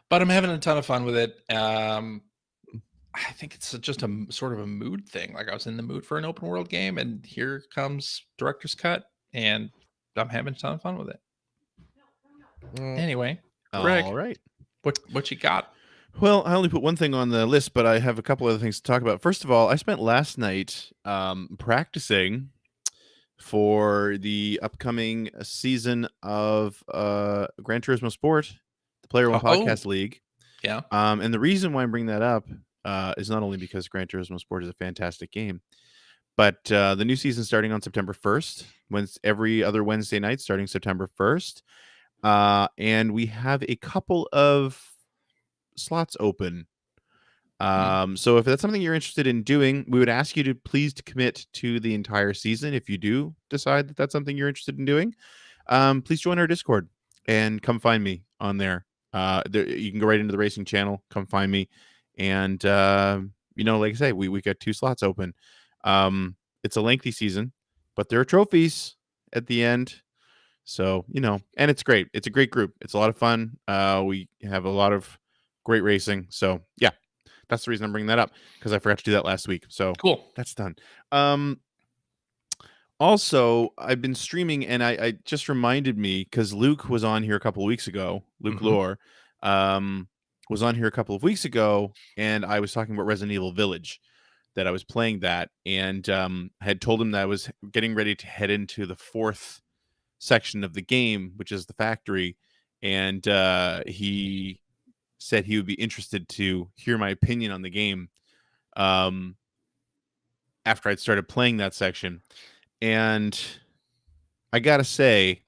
But I'm having a ton of fun with it. I think it's just a sort of a mood thing. Like, I was in the mood for an open world game, and here comes director's cut, and I'm having a ton of fun with it. Anyway, Greg, all right, what you got? Well, I only put one thing on the list, but I have a couple other things to talk about. First of all, I spent last night practicing for the upcoming season of Gran Turismo Sport, the Player One Podcast League. Yeah. And the reason why I'm bringing that up is not only because Gran Turismo Sport is a fantastic game, but the new season starting on September 1st, every other Wednesday night starting September 1st. And we have a couple of slots open So if that's something you're interested in doing, we would ask you to please commit to the entire season. If you do decide that that's something you're interested in doing, please join our Discord and come find me on there. You can go right into the racing channel, come find me. And, like I say, we got 2 slots open. It's a lengthy season, but there are trophies at the end. So, and it's great. It's a great group. It's a lot of fun. We have a lot of great racing. So, yeah. That's the reason I'm bringing that up, because I forgot to do that last week. So Cool. That's done. Also, I've been streaming, and I just reminded me, because Luke was on here a couple of weeks ago. Luke Lore was on here a couple of weeks ago, and I was talking about Resident Evil Village, that I was playing that, and had told him that I was getting ready to head into the 4th section of the game, which is the factory, and he said he would be interested to hear my opinion on the game after I'd started playing that section. And I gotta say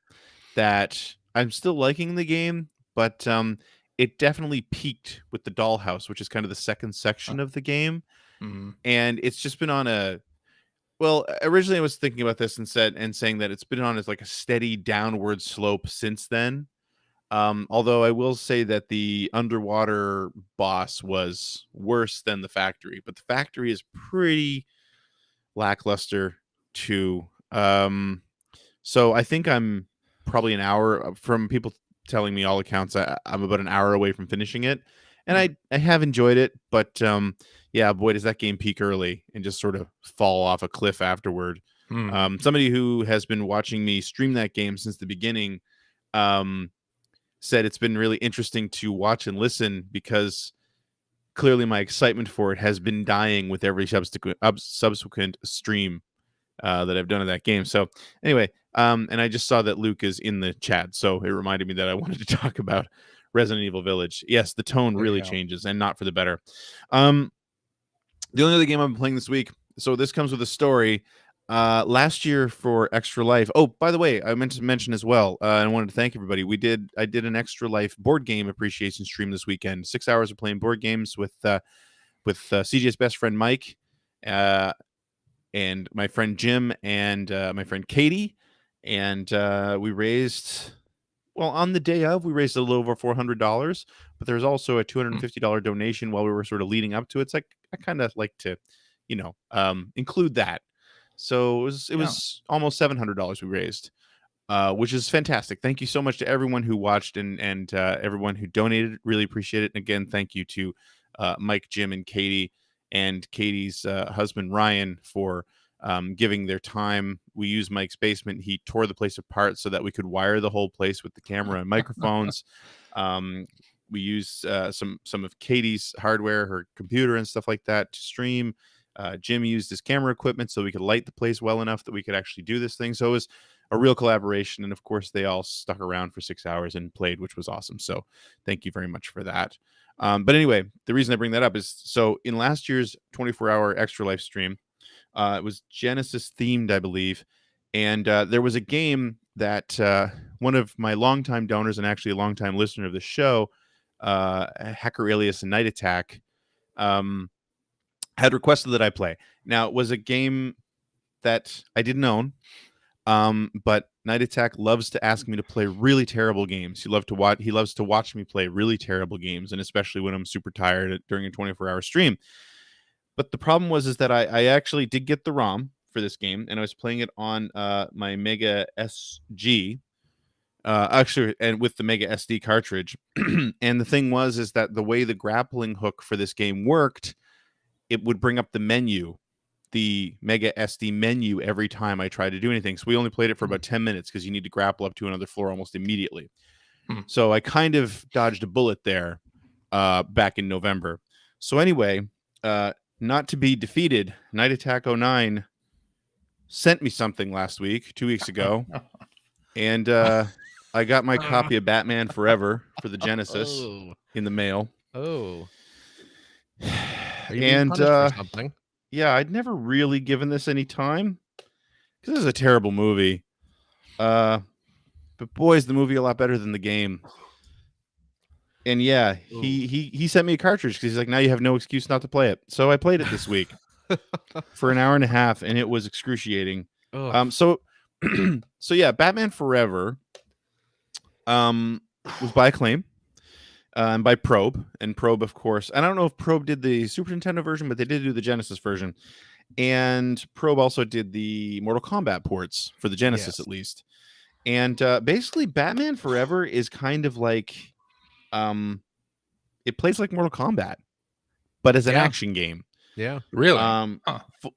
that I'm still liking the game, but it definitely peaked with the dollhouse, which is kind of the second section of the game. And it's just been on originally I was thinking about this and saying that it's been on as like a steady downward slope since then. Although I will say that the underwater boss was worse than the factory, but the factory is pretty lackluster too. So I think I'm probably an hour from people telling me all accounts. I'm about an hour away from finishing it, and I have enjoyed it, but yeah, boy, does that game peak early and just sort of fall off a cliff afterward. Somebody who has been watching me stream that game since the beginning, said it's been really interesting to watch and listen, because clearly my excitement for it has been dying with every subsequent stream that I've done of that game. So anyway, and I just saw that Luke is in the chat, so it reminded me that I wanted to talk about Resident Evil Village. Yes, the tone really changes, and not for the better. The only other game I've been playing this week, so this comes with a story. Last year for Extra Life. Oh, by the way, I meant to mention as well, and I wanted to thank everybody. I did an Extra Life board game appreciation stream this weekend. 6 hours of playing board games with CJ's best friend Mike, and my friend Jim, and my friend Katie, and we raised. Well, on the day of, we raised a little over $400, but there's also a $250 donation while we were sort of leading up to it. It's like I kind of like to, include that. So it was almost $700 we raised, which is fantastic. Thank you so much to everyone who watched and everyone who donated. Really appreciate it. And again, thank you to Mike, Jim, and Katie, and Katie's husband Ryan for giving their time. We used Mike's basement. He tore the place apart so that we could wire the whole place with the camera and microphones. We used some of Katie's hardware, her computer and stuff like that, to stream. Jim used his camera equipment so we could light the place well enough that we could actually do this thing. So it was a real collaboration. And of course, they all stuck around for 6 hours and played, which was awesome. So thank you very much for that. But anyway, the reason I bring that up is, so in last year's 24-hour Extra Life stream, it was Genesis themed, I believe. And there was a game that one of my longtime donors, and actually a longtime listener of the show, Hacker Alias and Night Attack, had requested that I play. Now, it was a game that I didn't own, but Night Attack loves to ask me to play really terrible games. He loves to watch me play really terrible games, and especially when I'm super tired during a 24-hour stream. But the problem is that I actually did get the ROM for this game, and I was playing it on my Mega SG, actually, and with the Mega SD cartridge. And the thing is that the way the grappling hook for this game worked, it would bring up the menu, the Mega SD menu, every time I tried to do anything. So we only played it for about 10 minutes because you need to grapple up to another floor almost immediately. So I kind of dodged a bullet there back in November. So anyway, not to be defeated, Night Attack 09 sent me something last week, 2 weeks ago. And I got my copy of Batman Forever for the Genesis in the mail. Oh. Are you being punished for something? Yeah, I'd never really given this any time, because this is a terrible movie. But boy, is the movie a lot better than the game. And yeah, he sent me a cartridge because he's like, now you have no excuse not to play it. So I played it this week for an hour and a half, and it was excruciating. So yeah, Batman Forever was by Acclaim and by Probe. And Probe, of course, I don't know if Probe did the Super Nintendo version, but they did do the Genesis version. And Probe also did the Mortal Kombat ports for the Genesis, at least. And basically, Batman Forever is kind of like, it plays like Mortal Kombat, but as an action game. Yeah, really.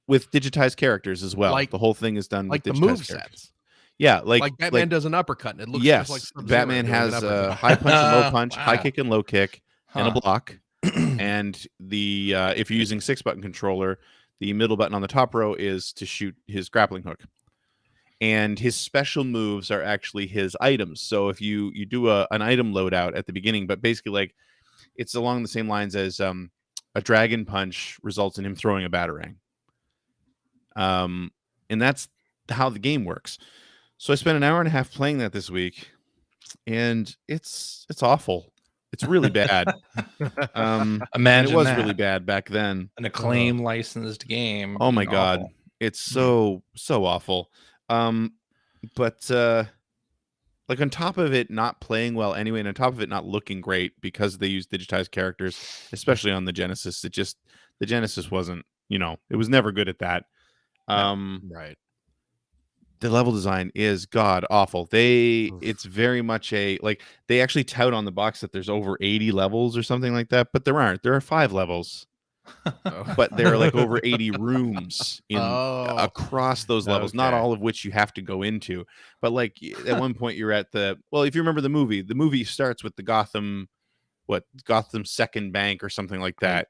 With digitized characters as well. Like, the whole thing is done like with the digitized move characters. sets. Yeah, like Batman does an uppercut, and it looks just like Sub-Zero Batman has a high punch and low punch, high kick and low kick, and a block. And the if you're using 6-button controller, the middle button on the top row is to shoot his grappling hook. And his special moves are actually his items. So if you do an item loadout at the beginning, but basically like it's along the same lines as a dragon punch results in him throwing a batarang. And that's how the game works. So I spent an hour and a half playing that this week, and it's awful. It's really bad. Imagine it was that. really bad back then. An Acclaim licensed game. Oh my god, awful. It's so awful. But like on top of it not playing well anyway, and on top of it not looking great because they use digitized characters, especially on the Genesis, the Genesis wasn't, it was never good at that. Right. The level design is god awful. It's very much they actually tout on the box that there's over 80 levels or something like that, but there aren't. There are 5 levels. But there are like over 80 rooms across those levels, not all of which you have to go into. But like at one point you're at if you remember the movie starts with the Gotham Second Bank or something like that.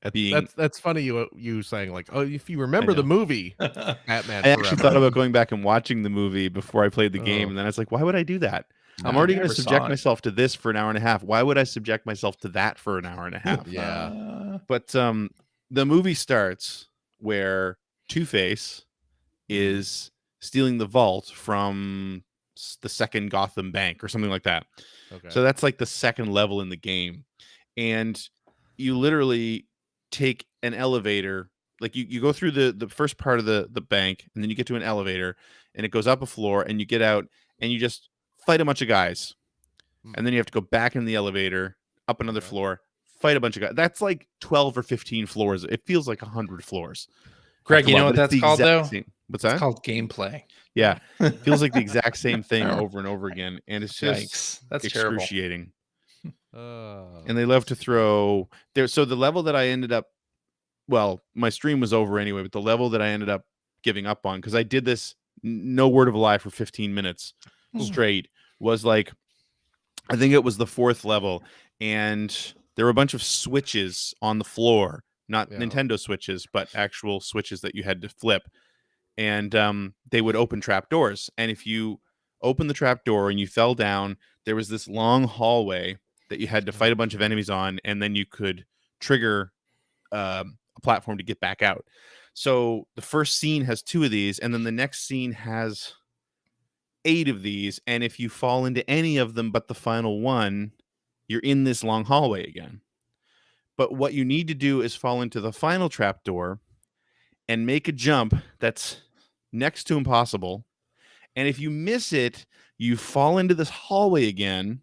That's funny you saying like, oh, if you remember the movie Batman I actually thought about going back and watching the movie before I played the game, and then I was like, why would I do that? I'm already going to subject myself to this for an hour and a half. Why would I subject myself to that for an hour and a half? But the movie starts where Two-Face is stealing the vault from the second Gotham Bank or something like that. So that's like the second level in the game. And you literally take an elevator, like you go through the first part of the bank, and then you get to an elevator, and it goes up a floor, and you get out, and you just fight a bunch of guys. And then you have to go back in the elevator, up another floor, fight a bunch of guys. That's like 12 or 15 floors. It feels like 100 floors. Greg, you know what that's called, though? What's that? It's called gameplay. Yeah. It feels like the exact same thing over and over again. And it's just that's excruciating. Terrible. And they love to throw there. So the level that I ended up, my stream was over anyway, but the level that I ended up giving up on, because I did this, no word of a lie, for 15 minutes straight, was like, I think it was the 4th level, and there were a bunch of switches on the floor, not Nintendo switches, but actual switches that you had to flip. And they would open trapdoors. And if you opened the trapdoor and you fell down, there was this long hallway that you had to fight a bunch of enemies on, and then you could trigger a platform to get back out. So the first scene has 2 of these, and then the next scene has 8 of these. And if you fall into any of them but the final one, you're in this long hallway again. But what you need to do is fall into the final trapdoor and make a jump that's next to impossible. And if you miss it, you fall into this hallway again,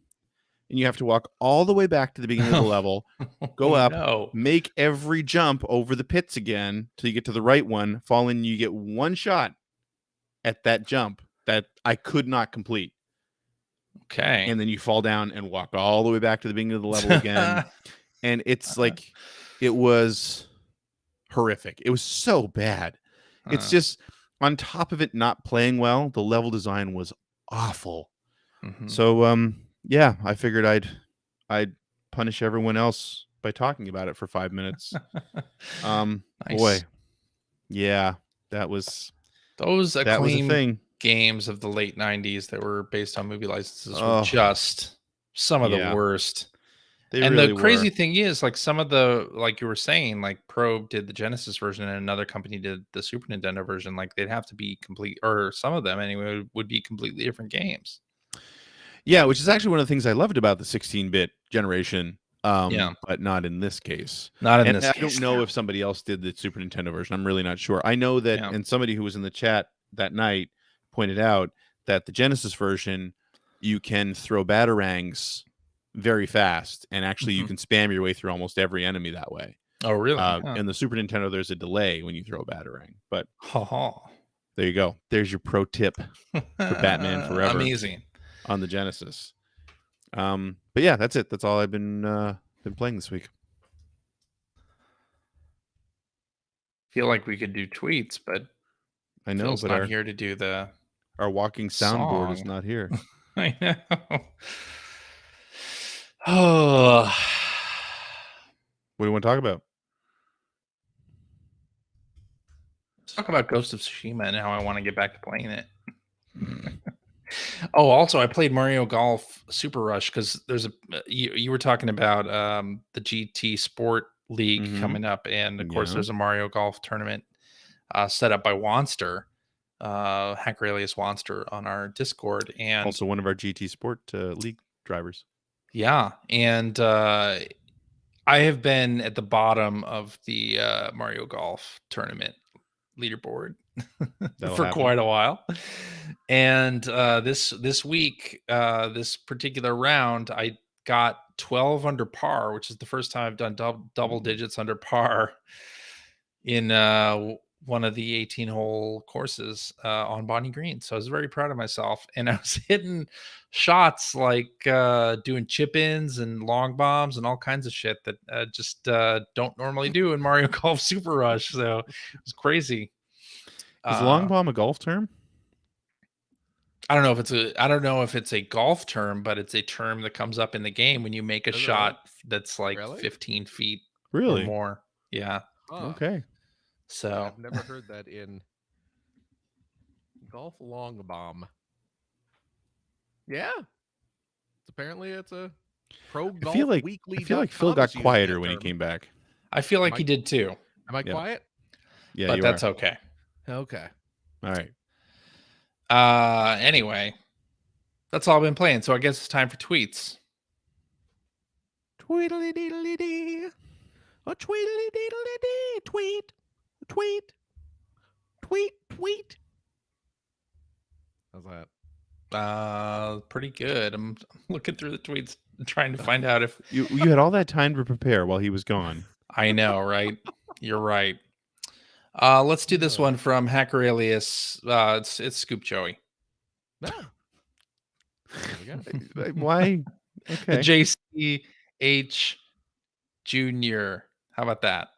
and you have to walk all the way back to the beginning of the level, go up, make every jump over the pits again till you get to the right one, fall in, you get one shot at that jump that I could not complete. Okay. And then you fall down and walk all the way back to the beginning of the level again. And it's like, it was horrific. It was so bad. It's just, on top of it not playing well, the level design was awful. So, yeah, I figured I'd punish everyone else by talking about it for 5 minutes. Nice. Boy, yeah, that was a thing. Games of the late 90s that were based on movie licenses were just some of the worst. And really the crazy thing is, like, some of the, like you were saying, like Probe did the Genesis version and another company did the Super Nintendo version. Like, they'd have to be complete, or some of them anyway, would be completely different games. Yeah, which is actually one of the things I loved about the 16-bit generation. Yeah. But not in this case. Not in And this I case. don't know if somebody else did the Super Nintendo version. I'm really not sure. I know that, Yeah. and somebody who was in the chat that night pointed out that the Genesis version, you can throw batarangs very fast, and actually you can spam your way through almost every enemy that way. Oh, really? Huh. In the Super Nintendo, there's a delay when you throw a batarang. But Ha ha. there you go. There's your pro tip for Batman Forever. Amazing. On the Genesis. But yeah, that's it. That's all I've been playing this week. Feel like we could do tweets, but I know, Phil's but not here to do the our walking soundboard is song. not here. I know. Oh, What do you want to talk about? let's talk about Ghost of Tsushima and how I want to get back to playing it. Oh, also, I played Mario Golf Super Rush because there's a you were talking about the GT Sport League coming up, and of course, there's a Mario Golf tournament set up by Wanster, Hacker alias Wanster, on our Discord, and also one of our GT Sport League drivers. Yeah, and I have been at the bottom of the Mario Golf tournament leaderboard for quite a while. And this week, this particular round, I got 12 under par, which is the first time I've done double digits under par in one of the 18-hole courses on Bonnie Green. So I was very proud of myself. And I was hitting shots like doing chip-ins and long bombs and all kinds of shit that just don't normally do in Mario Golf Super Rush. So it was crazy. Is long bomb a golf term? I don't know if it's a golf term, but it's a term that comes up in the game when you make a shot that's like 15 feet or more. Yeah. Okay. So I've never heard that in golf long bomb. Yeah. Apparently it's a pro golf weekly. I feel like Phil got quieter when he came back. I feel like he did too. Am I quiet? Yeah, but that's okay. Okay. All right. Anyway, that's all I've been playing. So I guess it's time for tweets. Tweedly deedly dee. A tweedly deedly dee. Tweet. Tweet. Tweet. Tweet. How's that? Pretty good. I'm looking through the tweets trying to find out if you had all that time to prepare while he was gone. I know, right? You're right. Let's do this one from Hacker Alias. It's Scoop Joey. No. Why? Okay. JCH Junior. How about that?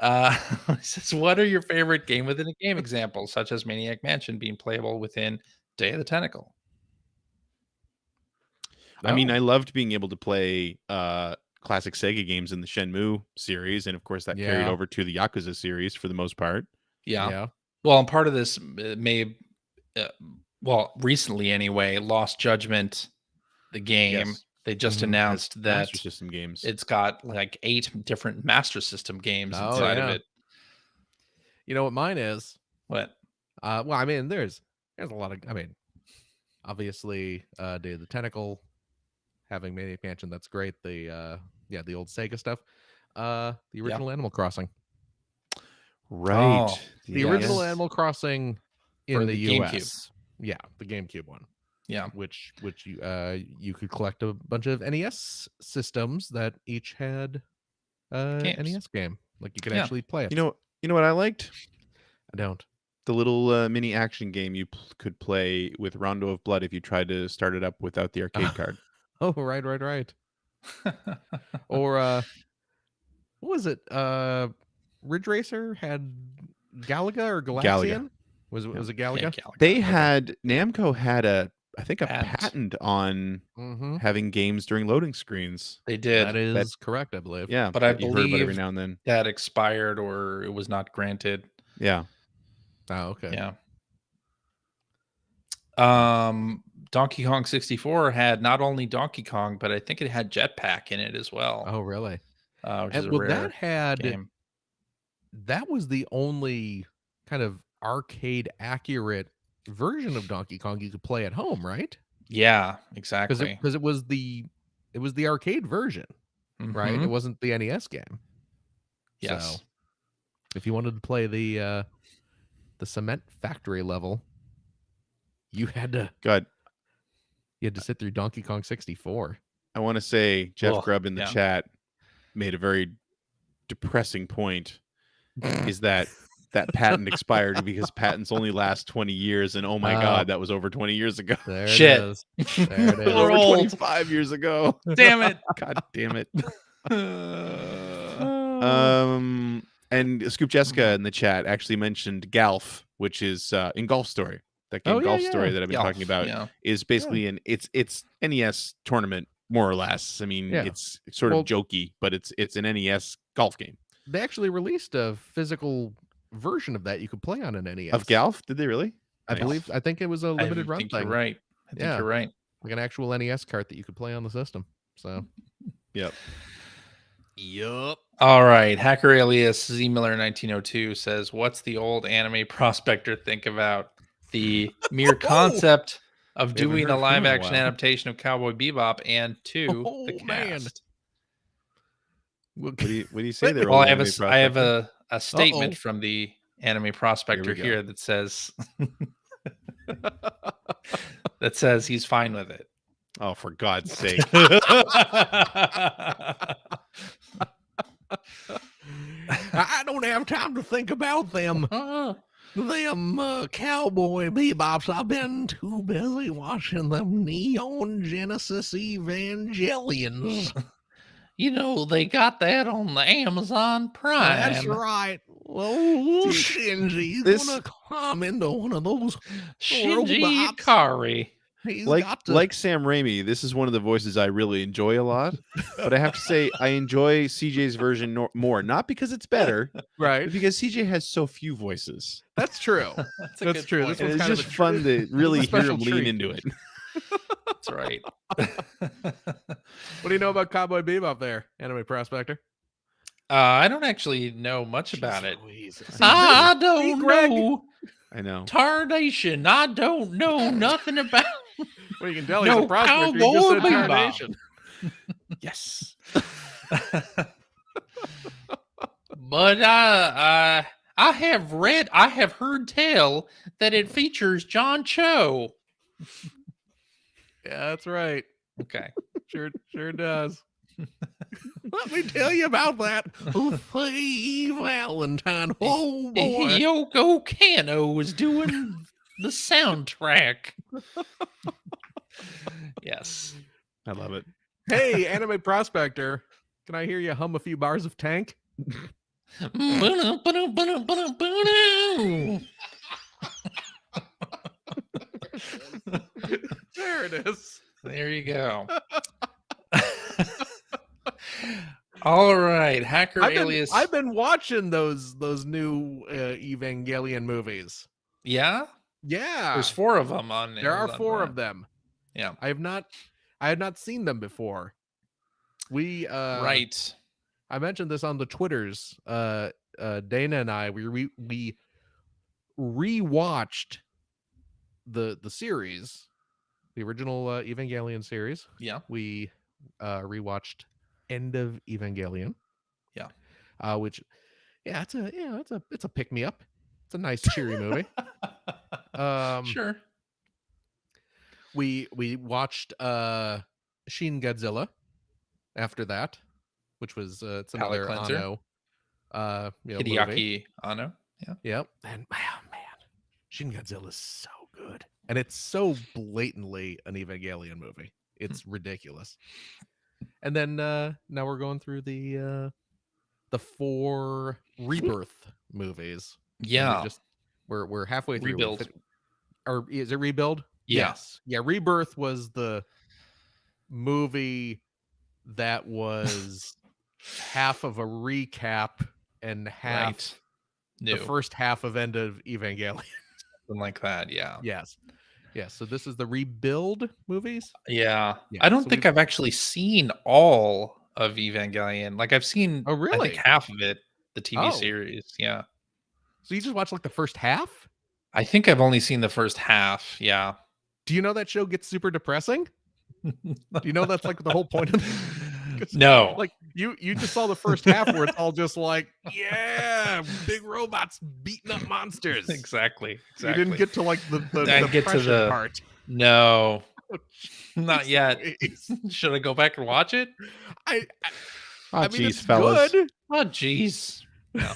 It says, what are your favorite game within a game examples, such as Maniac Mansion being playable within Day of the Tentacle? I mean, I loved being able to play classic Sega games in the Shenmue series, and of course that carried over to the Yakuza series for the most part. Yeah. Well, and part of this may, recently anyway, Lost Judgment, the game. Yes. They just announced that Master System games. It's got like 8 different Master System games inside of it. You know what mine is? What? Well, I mean, there's a lot of. I mean, obviously, Day of the Tentacle, having Maniac Mansion, that's great. The the old Sega stuff. The original Animal Crossing. Right. Oh, the original Animal Crossing in the US. GameCube. Yeah, the GameCube one. Yeah, which you could collect a bunch of NES systems that each had NES game. Like you could actually play it. You know what I liked? I don't. The little mini action game you could play with Rondo of Blood if you tried to start it up without the arcade card. Oh, right. Or what was it? Ridge Racer had Galaga or Galaxian? Galaga. Was it Galaga? Yeah, Galaga. They had Namco had a patent on having games during loading screens. They did. That is correct, I believe. Yeah, but I believe heard about every now and then that expired or it was not granted. Yeah. Oh, okay. Yeah. Donkey Kong 64 had not only Donkey Kong, but I think it had Jetpack in it as well. Oh, really? Which is a rare game. That was the only kind of arcade accurate version of Donkey Kong you could play at home, right? Yeah, exactly. Because it was the arcade version, right? It Mhm. wasn't the NES game. Yes. So if you wanted to play the cement factory level, you had to God, sit through Donkey Kong 64. I want to say Jeff Ugh, Grubb in the yeah. chat made a very depressing point. Is that patent expired because patents only last 20 years, and oh my God, that was over 20 years ago. There Shit. it is. There it It was is. We're over old. 25 years ago. Damn it. God damn it. Uh, And Scoop Jessica in the chat actually mentioned Golf, which is in Golf Story. That game Oh, yeah, Golf yeah. Story that I've been talking about Yeah. is basically it's NES tournament, more or less. I mean, Yeah. it's sort of jokey, but it's an NES golf game. They actually released a physical version of that you could play on an NES. Of Golf? Did they really? I Nice. think it was a limited run think thing. you're right. I think you're right. Like an actual NES cart that you could play on the system. So Yep. All right. Hacker alias Z Miller 1902 says, "What's the old anime prospector think about the mere concept of We haven't doing a heard from him live in a action while. adaptation of Cowboy Bebop and the Oh, man. cast?" What do you say there? Well, old I have anime I have prospector? a statement Uh-oh. from the anime prospector go. here that says that says he's fine with it. Oh, for God's sake. I don't have time to think about them. Cowboy Bebops. I've been too busy watching them Neon Genesis Evangelions. You know, they got that on the Amazon Prime. That's right. Oh, Shinji's this- gonna climb into one of those Shinji robots. Ikari. He's got to... Like Sam Raimi, this is one of the voices I really enjoy a lot. But I have to say, I enjoy CJ's version more, not because it's better, right. but because CJ has so few voices. That's true. That's a That's good true. point. This And one's it's kind of just a fun to really hear special him lean treat. into it. That's right. What do you know about Cowboy Bebop there, anime prospector? I don't actually know much about it. Louise. I don't Greg. know. I know. Tarnation. I don't know nothing about. Well, you can tell No he's a prospector. He just said Cowboy Bebop. Tarnation. Yes. But I have heard tell that it features John Cho. Yeah, that's right. Okay. Sure does. Let me tell you about that. Faye Valentine. Oh boy. Yoko Kanno is doing the soundtrack. Yes. I love it. Hey, anime prospector. Can I hear you hum a few bars of Tank? There it is. There you go. All right, Hacker Alias. I've been watching those new Evangelion movies. Yeah, Yeah, there's 4 of them on. there are Amazon 4 Prime. of them. Yeah, I had not seen them before. We right. I mentioned this on the Twitters. Dana and I we rewatched the series, the original Evangelion series. Yeah, We rewatched End of Evangelion. Yeah. Which it's a pick me up. It's a nice cheery movie. sure. We watched Shin Godzilla after that, which was it's Palate another cleanser. Anno movie. Hideaki Anno. Yeah. Yep. And man, Shin Godzilla is so good. And it's so blatantly an Evangelion movie. It's ridiculous. And then now we're going through the 4 Rebirth movies. Yeah. We're halfway through. Rebuild. Or is it Rebuild? Yeah. Yes. Yeah, Rebirth was the movie that was half of a recap and half Right. the first half of End of Evangelion. Something like that. Yeah. Yes. Yes. So this is the Rebuild movies. Yeah. Yeah, I don't so think I've actually seen all of Evangelion. Like I've seen Oh, really? I think half of it, the TV Oh. series. Yeah. So you just watched like the first half? I think I've only seen the first half. Yeah. Do you know that show gets super depressing? Do you know that's like the whole point of it? No. Like you just saw the first half where it's all just like, yeah, big robots beating up monsters. Exactly. You didn't get to like the I get to depression the part. No, Oh, not jeez yet. Louise. Should I go back and watch it? I Oh, mean, jeez, it's fellas. good, Oh, jeez. No.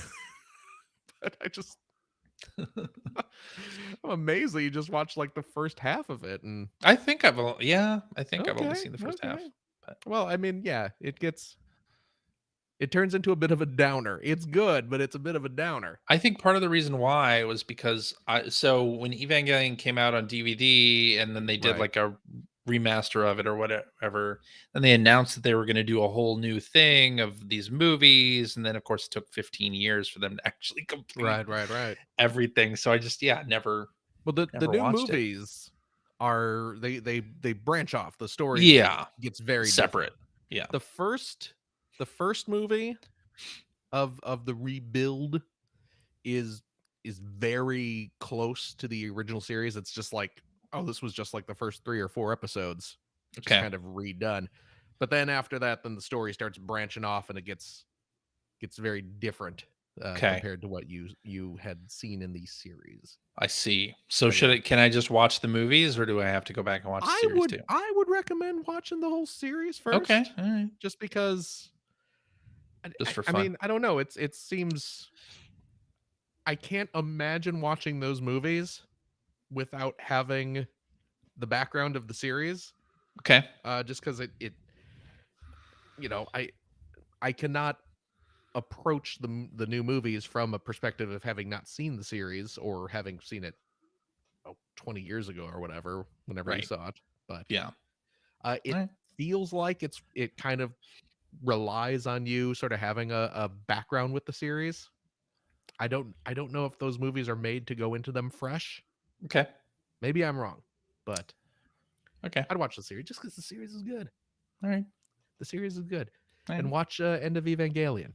but I just I'm amazed that you just watched like the first half of it. And I think I've only seen the first half. okay. But Well, I mean, yeah, it turns into a bit of a downer. It's good, but it's a bit of a downer. I think part of the reason why was because so when Evangelion came out on DVD and then they did Right. like a remaster of it or whatever, and they announced that they were going to do a whole new thing of these movies, and then of course it took 15 years for them to actually complete Right. everything. So I just never Well, the never new watched it. movies are they branch off. The story gets very separate. different. Yeah. The first movie of the rebuild is very close to the original series. It's just like, oh, this was just like the first 3 or 4 episodes, just Okay. kind of redone. But then after that, then the story starts branching off, and it gets very different compared to what you had seen in the series. I see. So But can I just watch the movies, or do I have to go back and watch the series too? I would recommend watching the whole series first. Okay. All right. Just because Just for I fun. mean, I don't know. It seems I can't imagine watching those movies without having the background of the series. Okay. Just because it I cannot approach the new movies from a perspective of having not seen the series or having seen it 20 years ago or whatever, whenever you Right. saw it. But Yeah. it Right. feels like it kind of relies on you sort of having a background with the series. I don't know if those movies are made to go into them fresh. Okay. Maybe I'm wrong, but Okay. I'd watch the series just because the series is good. All right. The series is good. All right. And watch End of Evangelion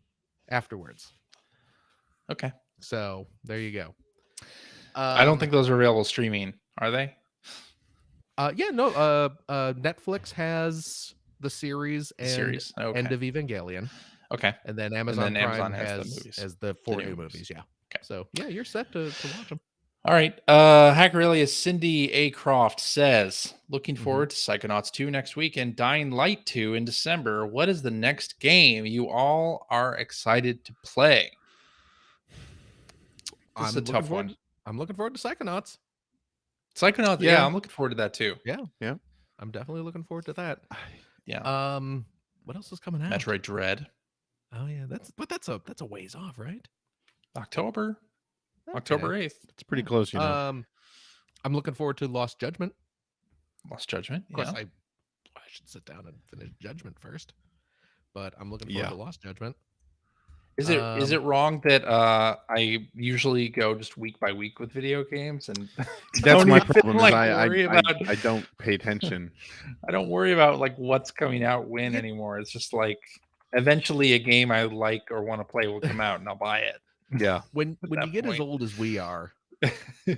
afterwards. Okay. So there you go. I don't think those are available streaming, are they? Netflix has the series and Series. Okay. End of Evangelion. Okay. And then Amazon Prime has has the movies. as the 4 new new movies. movies. Yeah. Okay. So yeah, you're set to watch them. All right. Hackerilius Cindy A. Croft says, looking Mhm. forward to Psychonauts 2 next week and Dying Light 2 in December. What is the next game you all are excited to play? This is a tough one. I'm looking forward to Psychonauts. Psychonauts, yeah, I'm looking forward to that too. Yeah. I'm definitely looking forward to that. Yeah. What else is coming out? Metroid Dread. Oh yeah, that's a ways off, right? October Okay. 8th. It's pretty close, you know. I'm looking forward to Lost Judgment. Lost Judgment. Of course, I should sit down and finish Judgment first, but I'm looking forward to Lost Judgment. Is it wrong that I usually go just week by week with video games, and That's my problem. like, I don't pay attention. I don't worry about like what's coming out when anymore. It's just like eventually a game I like or want to play will come out, and I'll buy it. Yeah. When you get as old as we are, You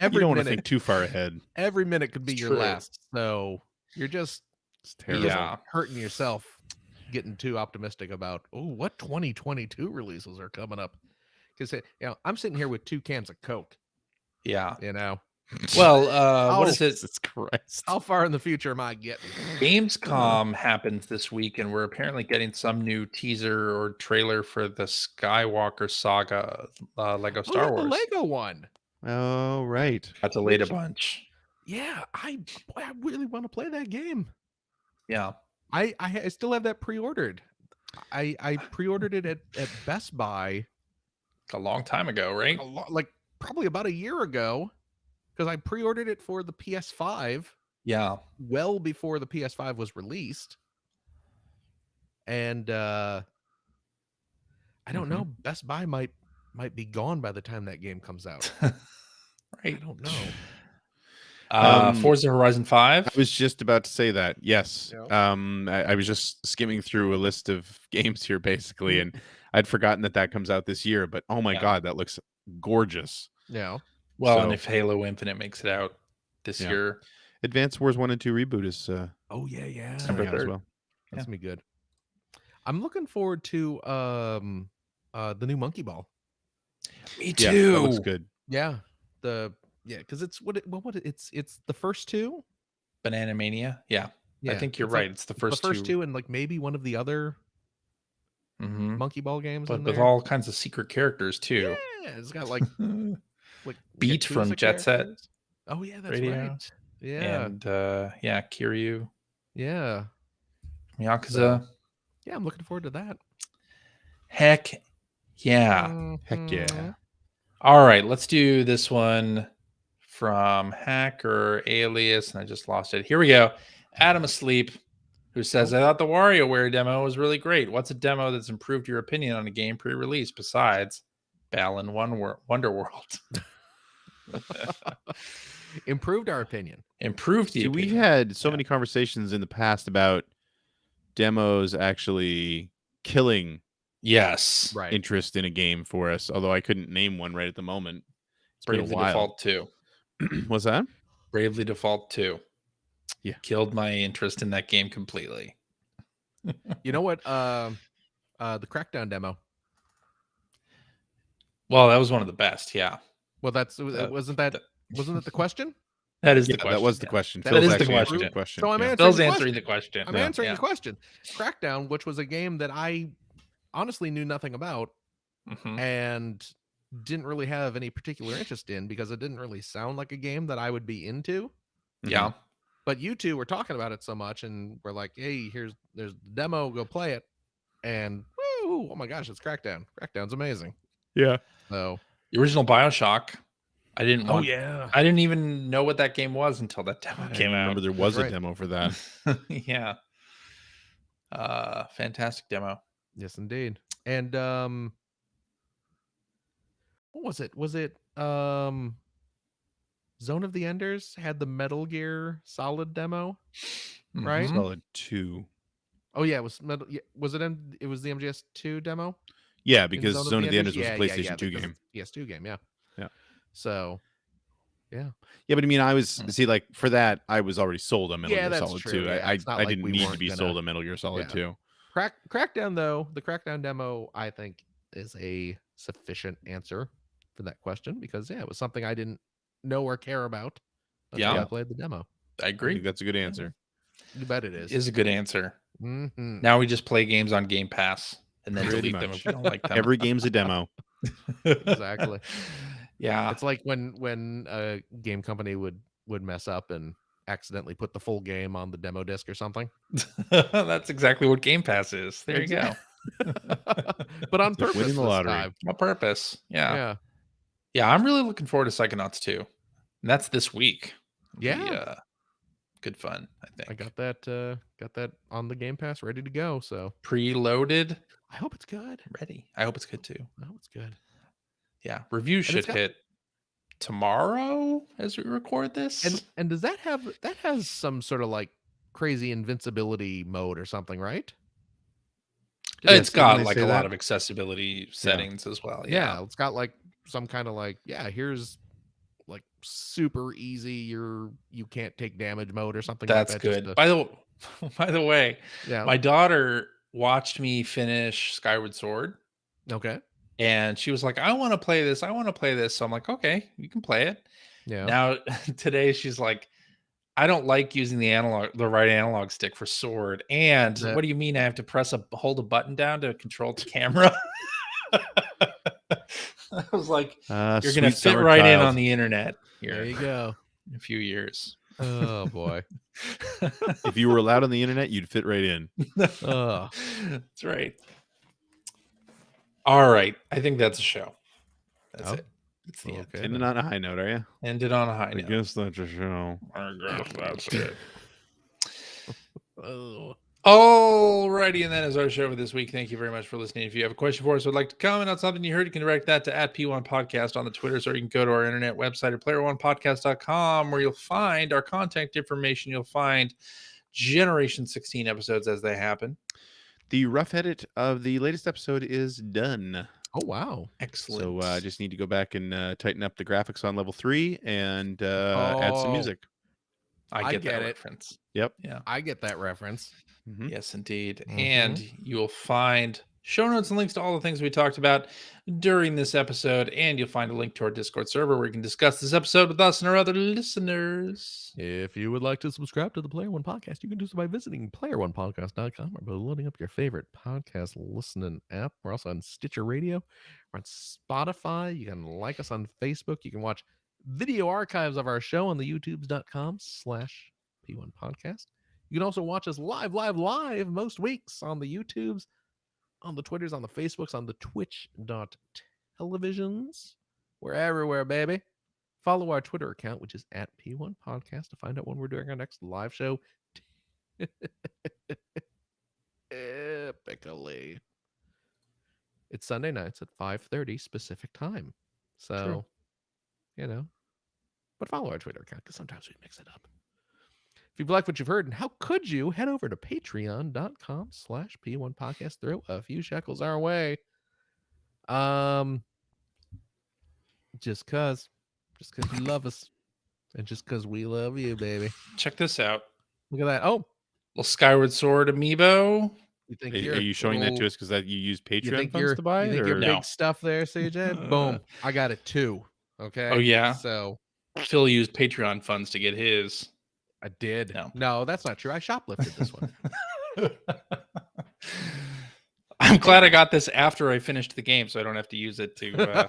don't want to think too far ahead. Every minute could be It's your true. last. So you're just It's terrible. Yeah. hurting yourself getting too optimistic about what 2022 releases are coming up. Because I'm sitting here with 2 cans of Coke. Yeah. Well, what is it? Jesus Christ. How far in the future am I getting? Gamescom happens this week, and we're apparently getting some new teaser or trailer for the Skywalker Saga Lego Star Wars. The Lego one. Oh, right. Got delayed a bunch. Yeah, I really want to play that game. Yeah. I still have that pre-ordered. I pre-ordered it at Best Buy A long time ago, right? like probably about a year ago, because I pre-ordered it for the PS5 Yeah. well before the PS5 was released. And I don't know, Best Buy might be gone by the time that game comes out. Right. I don't know. Forza Horizon 5. I was just about to say that. Yes. Yeah. I was just skimming through a list of games here, basically, and I'd forgotten that comes out this year. But oh my god, that looks gorgeous. Yeah. Well, So- and if Halo Infinite makes it out, this Yeah. year. Advance Wars 1 and 2 reboot is Oh yeah. December coming out as 3rd. well. That's gonna be good. I'm looking forward to the new Monkey Ball. Me Yeah, too. that looks good. Yeah. Because it's it's the first two. Banana Mania. Yeah. I think you're it's right. like It's the first two and like maybe one of the other Mhm. Monkey Ball games But in with there. all kinds of secret characters too. Yeah, it's got like Beat Yakuza from Jet Set characters. Oh yeah, that's Radio. right. Yeah. And Kiryu, Yeah. Yakuza. So, yeah, I'm looking forward to that. Heck yeah. Heck yeah. Mhm. All right, let's do this one from Hacker Alias, and I just lost it. Here we go. Adam Asleep, who says, I thought the WarioWare demo was really great. What's a demo that's improved your opinion on a game pre-release besides Balan Wonderworld? Improved our opinion. Improved the See, we've opinion. had so many conversations in the past about demos actually killing Yes. Right. interest in a game for us, although I couldn't name one right at the moment. It's been a Bravely while. Default 2. What's that? Bravely Default 2. Yeah. Killed my interest in that game completely. You know what? The Crackdown demo. Well, that was one of the best. Yeah. Well, wasn't that the question? That is Yeah, the question. that was the yeah. question. That Phil's is the actually answered question. the question. So I'm Yeah. answering Phil's the answering question. the question. I'm answering the question. Crackdown, which was a game that I honestly knew nothing about Mhm. and didn't really have any particular interest in because it didn't really sound like a game that I would be into. Yeah. But you two were talking about it so much, and we're like, "Hey, there's the demo. Go play it." And woo! Oh my gosh, it's Crackdown. Crackdown's amazing. Yeah. So The original BioShock. I didn't want. yeah, I didn't even know what that game was until that demo I came remember out. there was Right. a demo for that. Yeah. Fantastic demo. yes, indeed. And what was it? Was it Zone of the Enders had the Metal Gear Solid demo, right? Mhm. Solid 2. Oh yeah, it was Metal. Yeah, was it? It was the MGS2 demo. Yeah, in because Zone of the Enders was a PlayStation 2 because game. it's PS2 game. Yeah. Yeah. So. Yeah. Yeah, but I mean, I was see like for that I was already sold on Metal Yeah, Gear that's Solid true. 2. Yeah, it's not I like didn't we need to weren't be gonna- sold on Metal Gear Solid Yeah. 2. Crackdown though, the Crackdown demo I think is a sufficient answer for that question because it was something I didn't know or care about until Yeah. I played the demo. I I agree. think that's a good answer. You bet it is. Is a good answer. Mhm. Now we just play games on Game Pass and then Pretty delete them much. if we don't like them. Every game's a demo. Exactly. Yeah. It's like when a game company would mess up and accidentally put the full game on the demo disc or something. That's exactly what Game Pass is. There you go. But on It's like purpose winning the this lottery. time. On purpose. Yeah. Yeah. Yeah. I'm really looking forward to Psychonauts 2. And that's this week. It'll be, Yeah. good fun, I think. I got that on the Game Pass ready to go. So Preloaded. I hope it's good. Ready. I hope it's good too. I hope it's good. Yeah. Review it's should got- hit tomorrow as we record this. And does that has some sort of like crazy invincibility mode or something, right? It's didn't got they like say a lot that? of accessibility settings as well. Yeah, it's got like some kind of like, here's like super easy you can't take damage mode or something That's like that. good. Just By the way, yeah. my daughter watched me finish Skyward Sword Okay. and she was like, I want to play this. I want to play this. So I'm like, okay, you can play it. Yeah. Now today she's like, I don't like using the right analog stick for sword. And That- what do you mean I have to hold a button down to control the camera? I was like, you're gonna fit right in on the internet here there you go. in a few years. Oh boy. If you were allowed on the internet, you'd fit right in. Oh. That's right. All right. I think that's a show. That's Oh. it. It's the end. Okay. Ending on a high note, are you? Ended on a high I note. guess that's a show. I guess that's it. Oh. Alrighty, and that is our show for this week. Thank you very much for listening. If you have a question for us or would like to comment on something you heard, you can direct that to @P1Podcast on the Twitters, or you can go to our internet website at player1podcast.com where you'll find our contact information. You'll find Generation 16 episodes as they happen. The rough edit of the latest episode is done. Oh wow. Excellent. So I just need to go back and tighten up the graphics on level 3 and add some Oh. music. I get get that it. reference. Yep. Yeah. I get that reference. Mhm. Yes, indeed. Mhm. And you'll find show notes and links to all the things we talked about during this episode. And you'll find a link to our Discord server where you can discuss this episode with us and our other listeners. If you would like to subscribe to the Player One Podcast, you can do so by visiting player1podcast.com or by loading up your favorite podcast listening app. We're also on Stitcher Radio. We're on Spotify. You can like us on Facebook. You can watch video archives of our show on the youtubes.com/P1 Podcast. You can also watch us live most weeks on the YouTubes, on the Twitters, on the Facebooks, on the Twitch.televisions. We're everywhere, baby. Follow our Twitter account, which is at P1 Podcast, to find out when we're doing our next live show. Epically. It's Sunday nights at 5:30 Pacific time. So, but follow our Twitter account because sometimes we mix it up. If you've liked what you've heard, and how could you, head over to patreon.com/P1 Podcast. Throw a few shekels our way. Just cause you love us. And just because we love you, baby. Check this out. Look at that. Oh, Little Skyward Sword amiibo. you think Are you showing that to us because that you use Patreon funds to buy you it? think your Or? No. big stuff there, CJ? Boom. I got it too. Okay. Oh, yeah? So Phil used Patreon funds to get his. I did. No. No, that's not true. I shoplifted this one. I'm glad I got this after I finished the game, so I don't have to use it to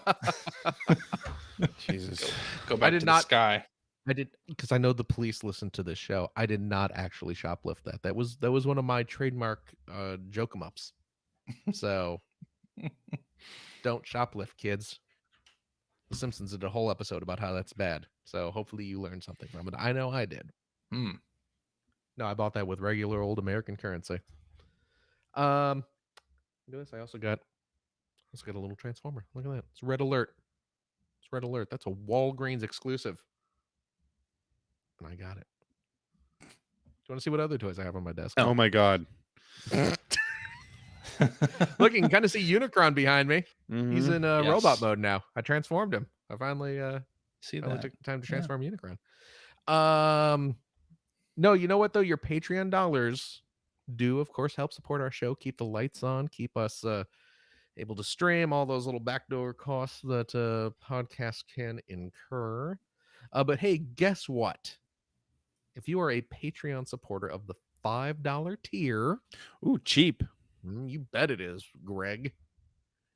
Jesus. go back did to not- the sky. I did, because I know the police listen to this show. I did not actually shoplift that. That was one of my trademark joke 'em ups. So don't shoplift, kids. The Simpsons did a whole episode about how that's bad. So hopefully you learned something from it. I know I did. No, I bought that with regular old American currency. Look at this. I also got a little transformer. Look at that. It's Red Alert. It's Red Alert. That's a Walgreens exclusive. And I got it. Do you want to see what other toys I have on my desk? Oh my God. Look, you can kind of see Unicron behind me. He's Mhm. in robot mode now. I transformed him. I finally See finally that? took the time to Yeah. transform Unicron. No, you know what though? Your Patreon dollars do, of course, help support our show, keep the lights on, keep us able to stream, all those little backdoor costs that podcasts can incur. But hey, guess what? If you are a Patreon supporter of the $5 tier, Ooh, cheap. you bet it is, Greg,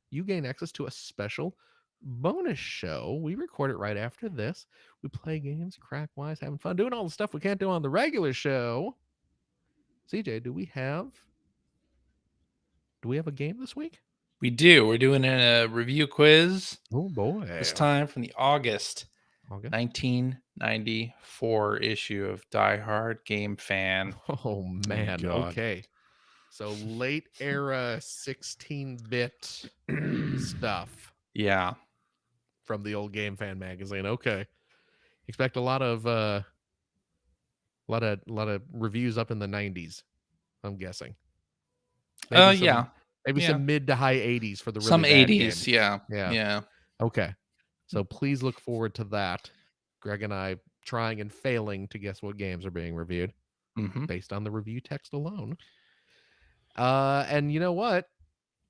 you gain access to a special bonus show. We record it right after this. We play games, crack wise, having fun, doing all the stuff we can't do on the regular show. CJ, do we have a game this week? We do. We're doing a review quiz Oh boy. this time from the August Okay. 1994 issue of Die Hard Game Fan. Oh man. God. Okay. So late era 16-bit stuff Yeah. from the old Game Fan magazine. Okay. Expect a lot of reviews up in the 90s, I'm guessing. Yeah. Maybe Yeah. some mid to high 80s for the really Some bad 80s. games. Yeah. Yeah. Yeah. Okay. So please look forward to that. Greg and I trying and failing to guess what games are being reviewed Mhm. based on the review text alone. And you know what?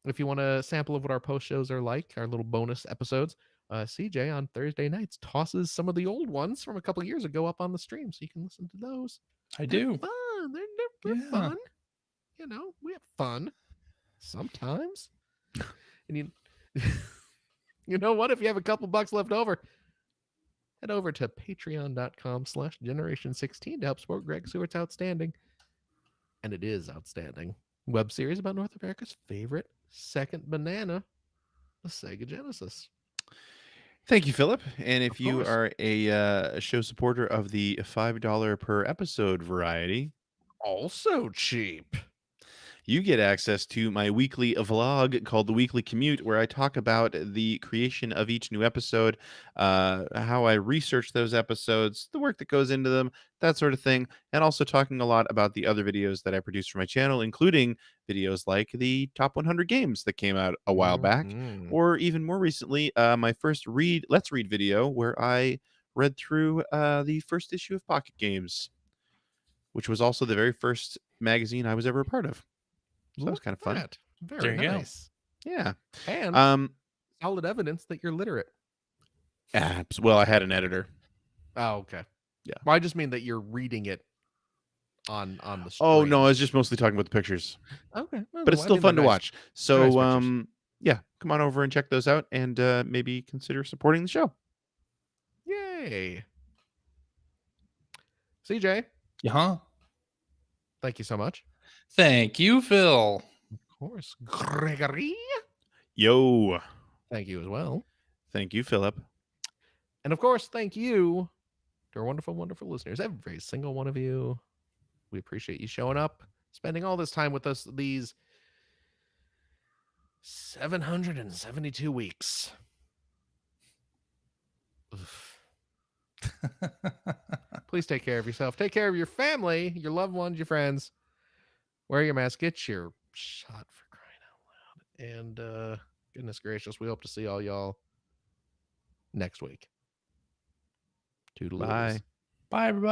If you want a sample of what our post shows are like, our little bonus episodes, CJ on Thursday nights tosses some of the old ones from a couple years ago up on the stream, so you can listen to those. I They're do. fun. They're Yeah. fun. You know, we have fun sometimes. And you know what? If you have a couple bucks left over, head over to patreon.com/generation16 to help support Greg Stewart's outstanding, and it is outstanding, web series about North America's favorite second banana, the Sega Genesis. Thank you, Philip. And if Of you course. are a show supporter of the $5 per episode variety, Also cheap. you get access to my weekly vlog called The Weekly Commute, where I talk about the creation of each new episode, how I research those episodes, the work that goes into them, that sort of thing, and also talking a lot about the other videos that I produce for my channel, including videos like the top 100 games that came out a while back, Mhm. or even more recently, my first Let's Read video, where I read through the first issue of Pocket Games. which was also the very first magazine I was ever a part of. So that was kind of fun. Very There you go. nice. Yeah. And solid evidence that you're literate. Well, I had an editor. Oh, okay. Yeah. Well, I just mean that you're reading it on the stream. Oh no, I was just mostly talking about the pictures. Okay. Well, But it's still fun to watch. So nice pictures. yeah, come on over and check those out, and maybe consider supporting the show. Yay. CJ, Yeah. thank you so much. Thank you, Phil. Of course. Gregory, Yo. thank you as well. Thank you, Philip. And of course, thank you to our wonderful, wonderful listeners, every single one of you. We appreciate you showing up, spending all this time with us these 772 weeks. Please take care of yourself. Take care of your family, your loved ones, your friends. Wear your mask. Get your shot, for crying out loud. And goodness gracious, we hope to see all y'all next week. Toodaloo. Bye. Bye, everybody.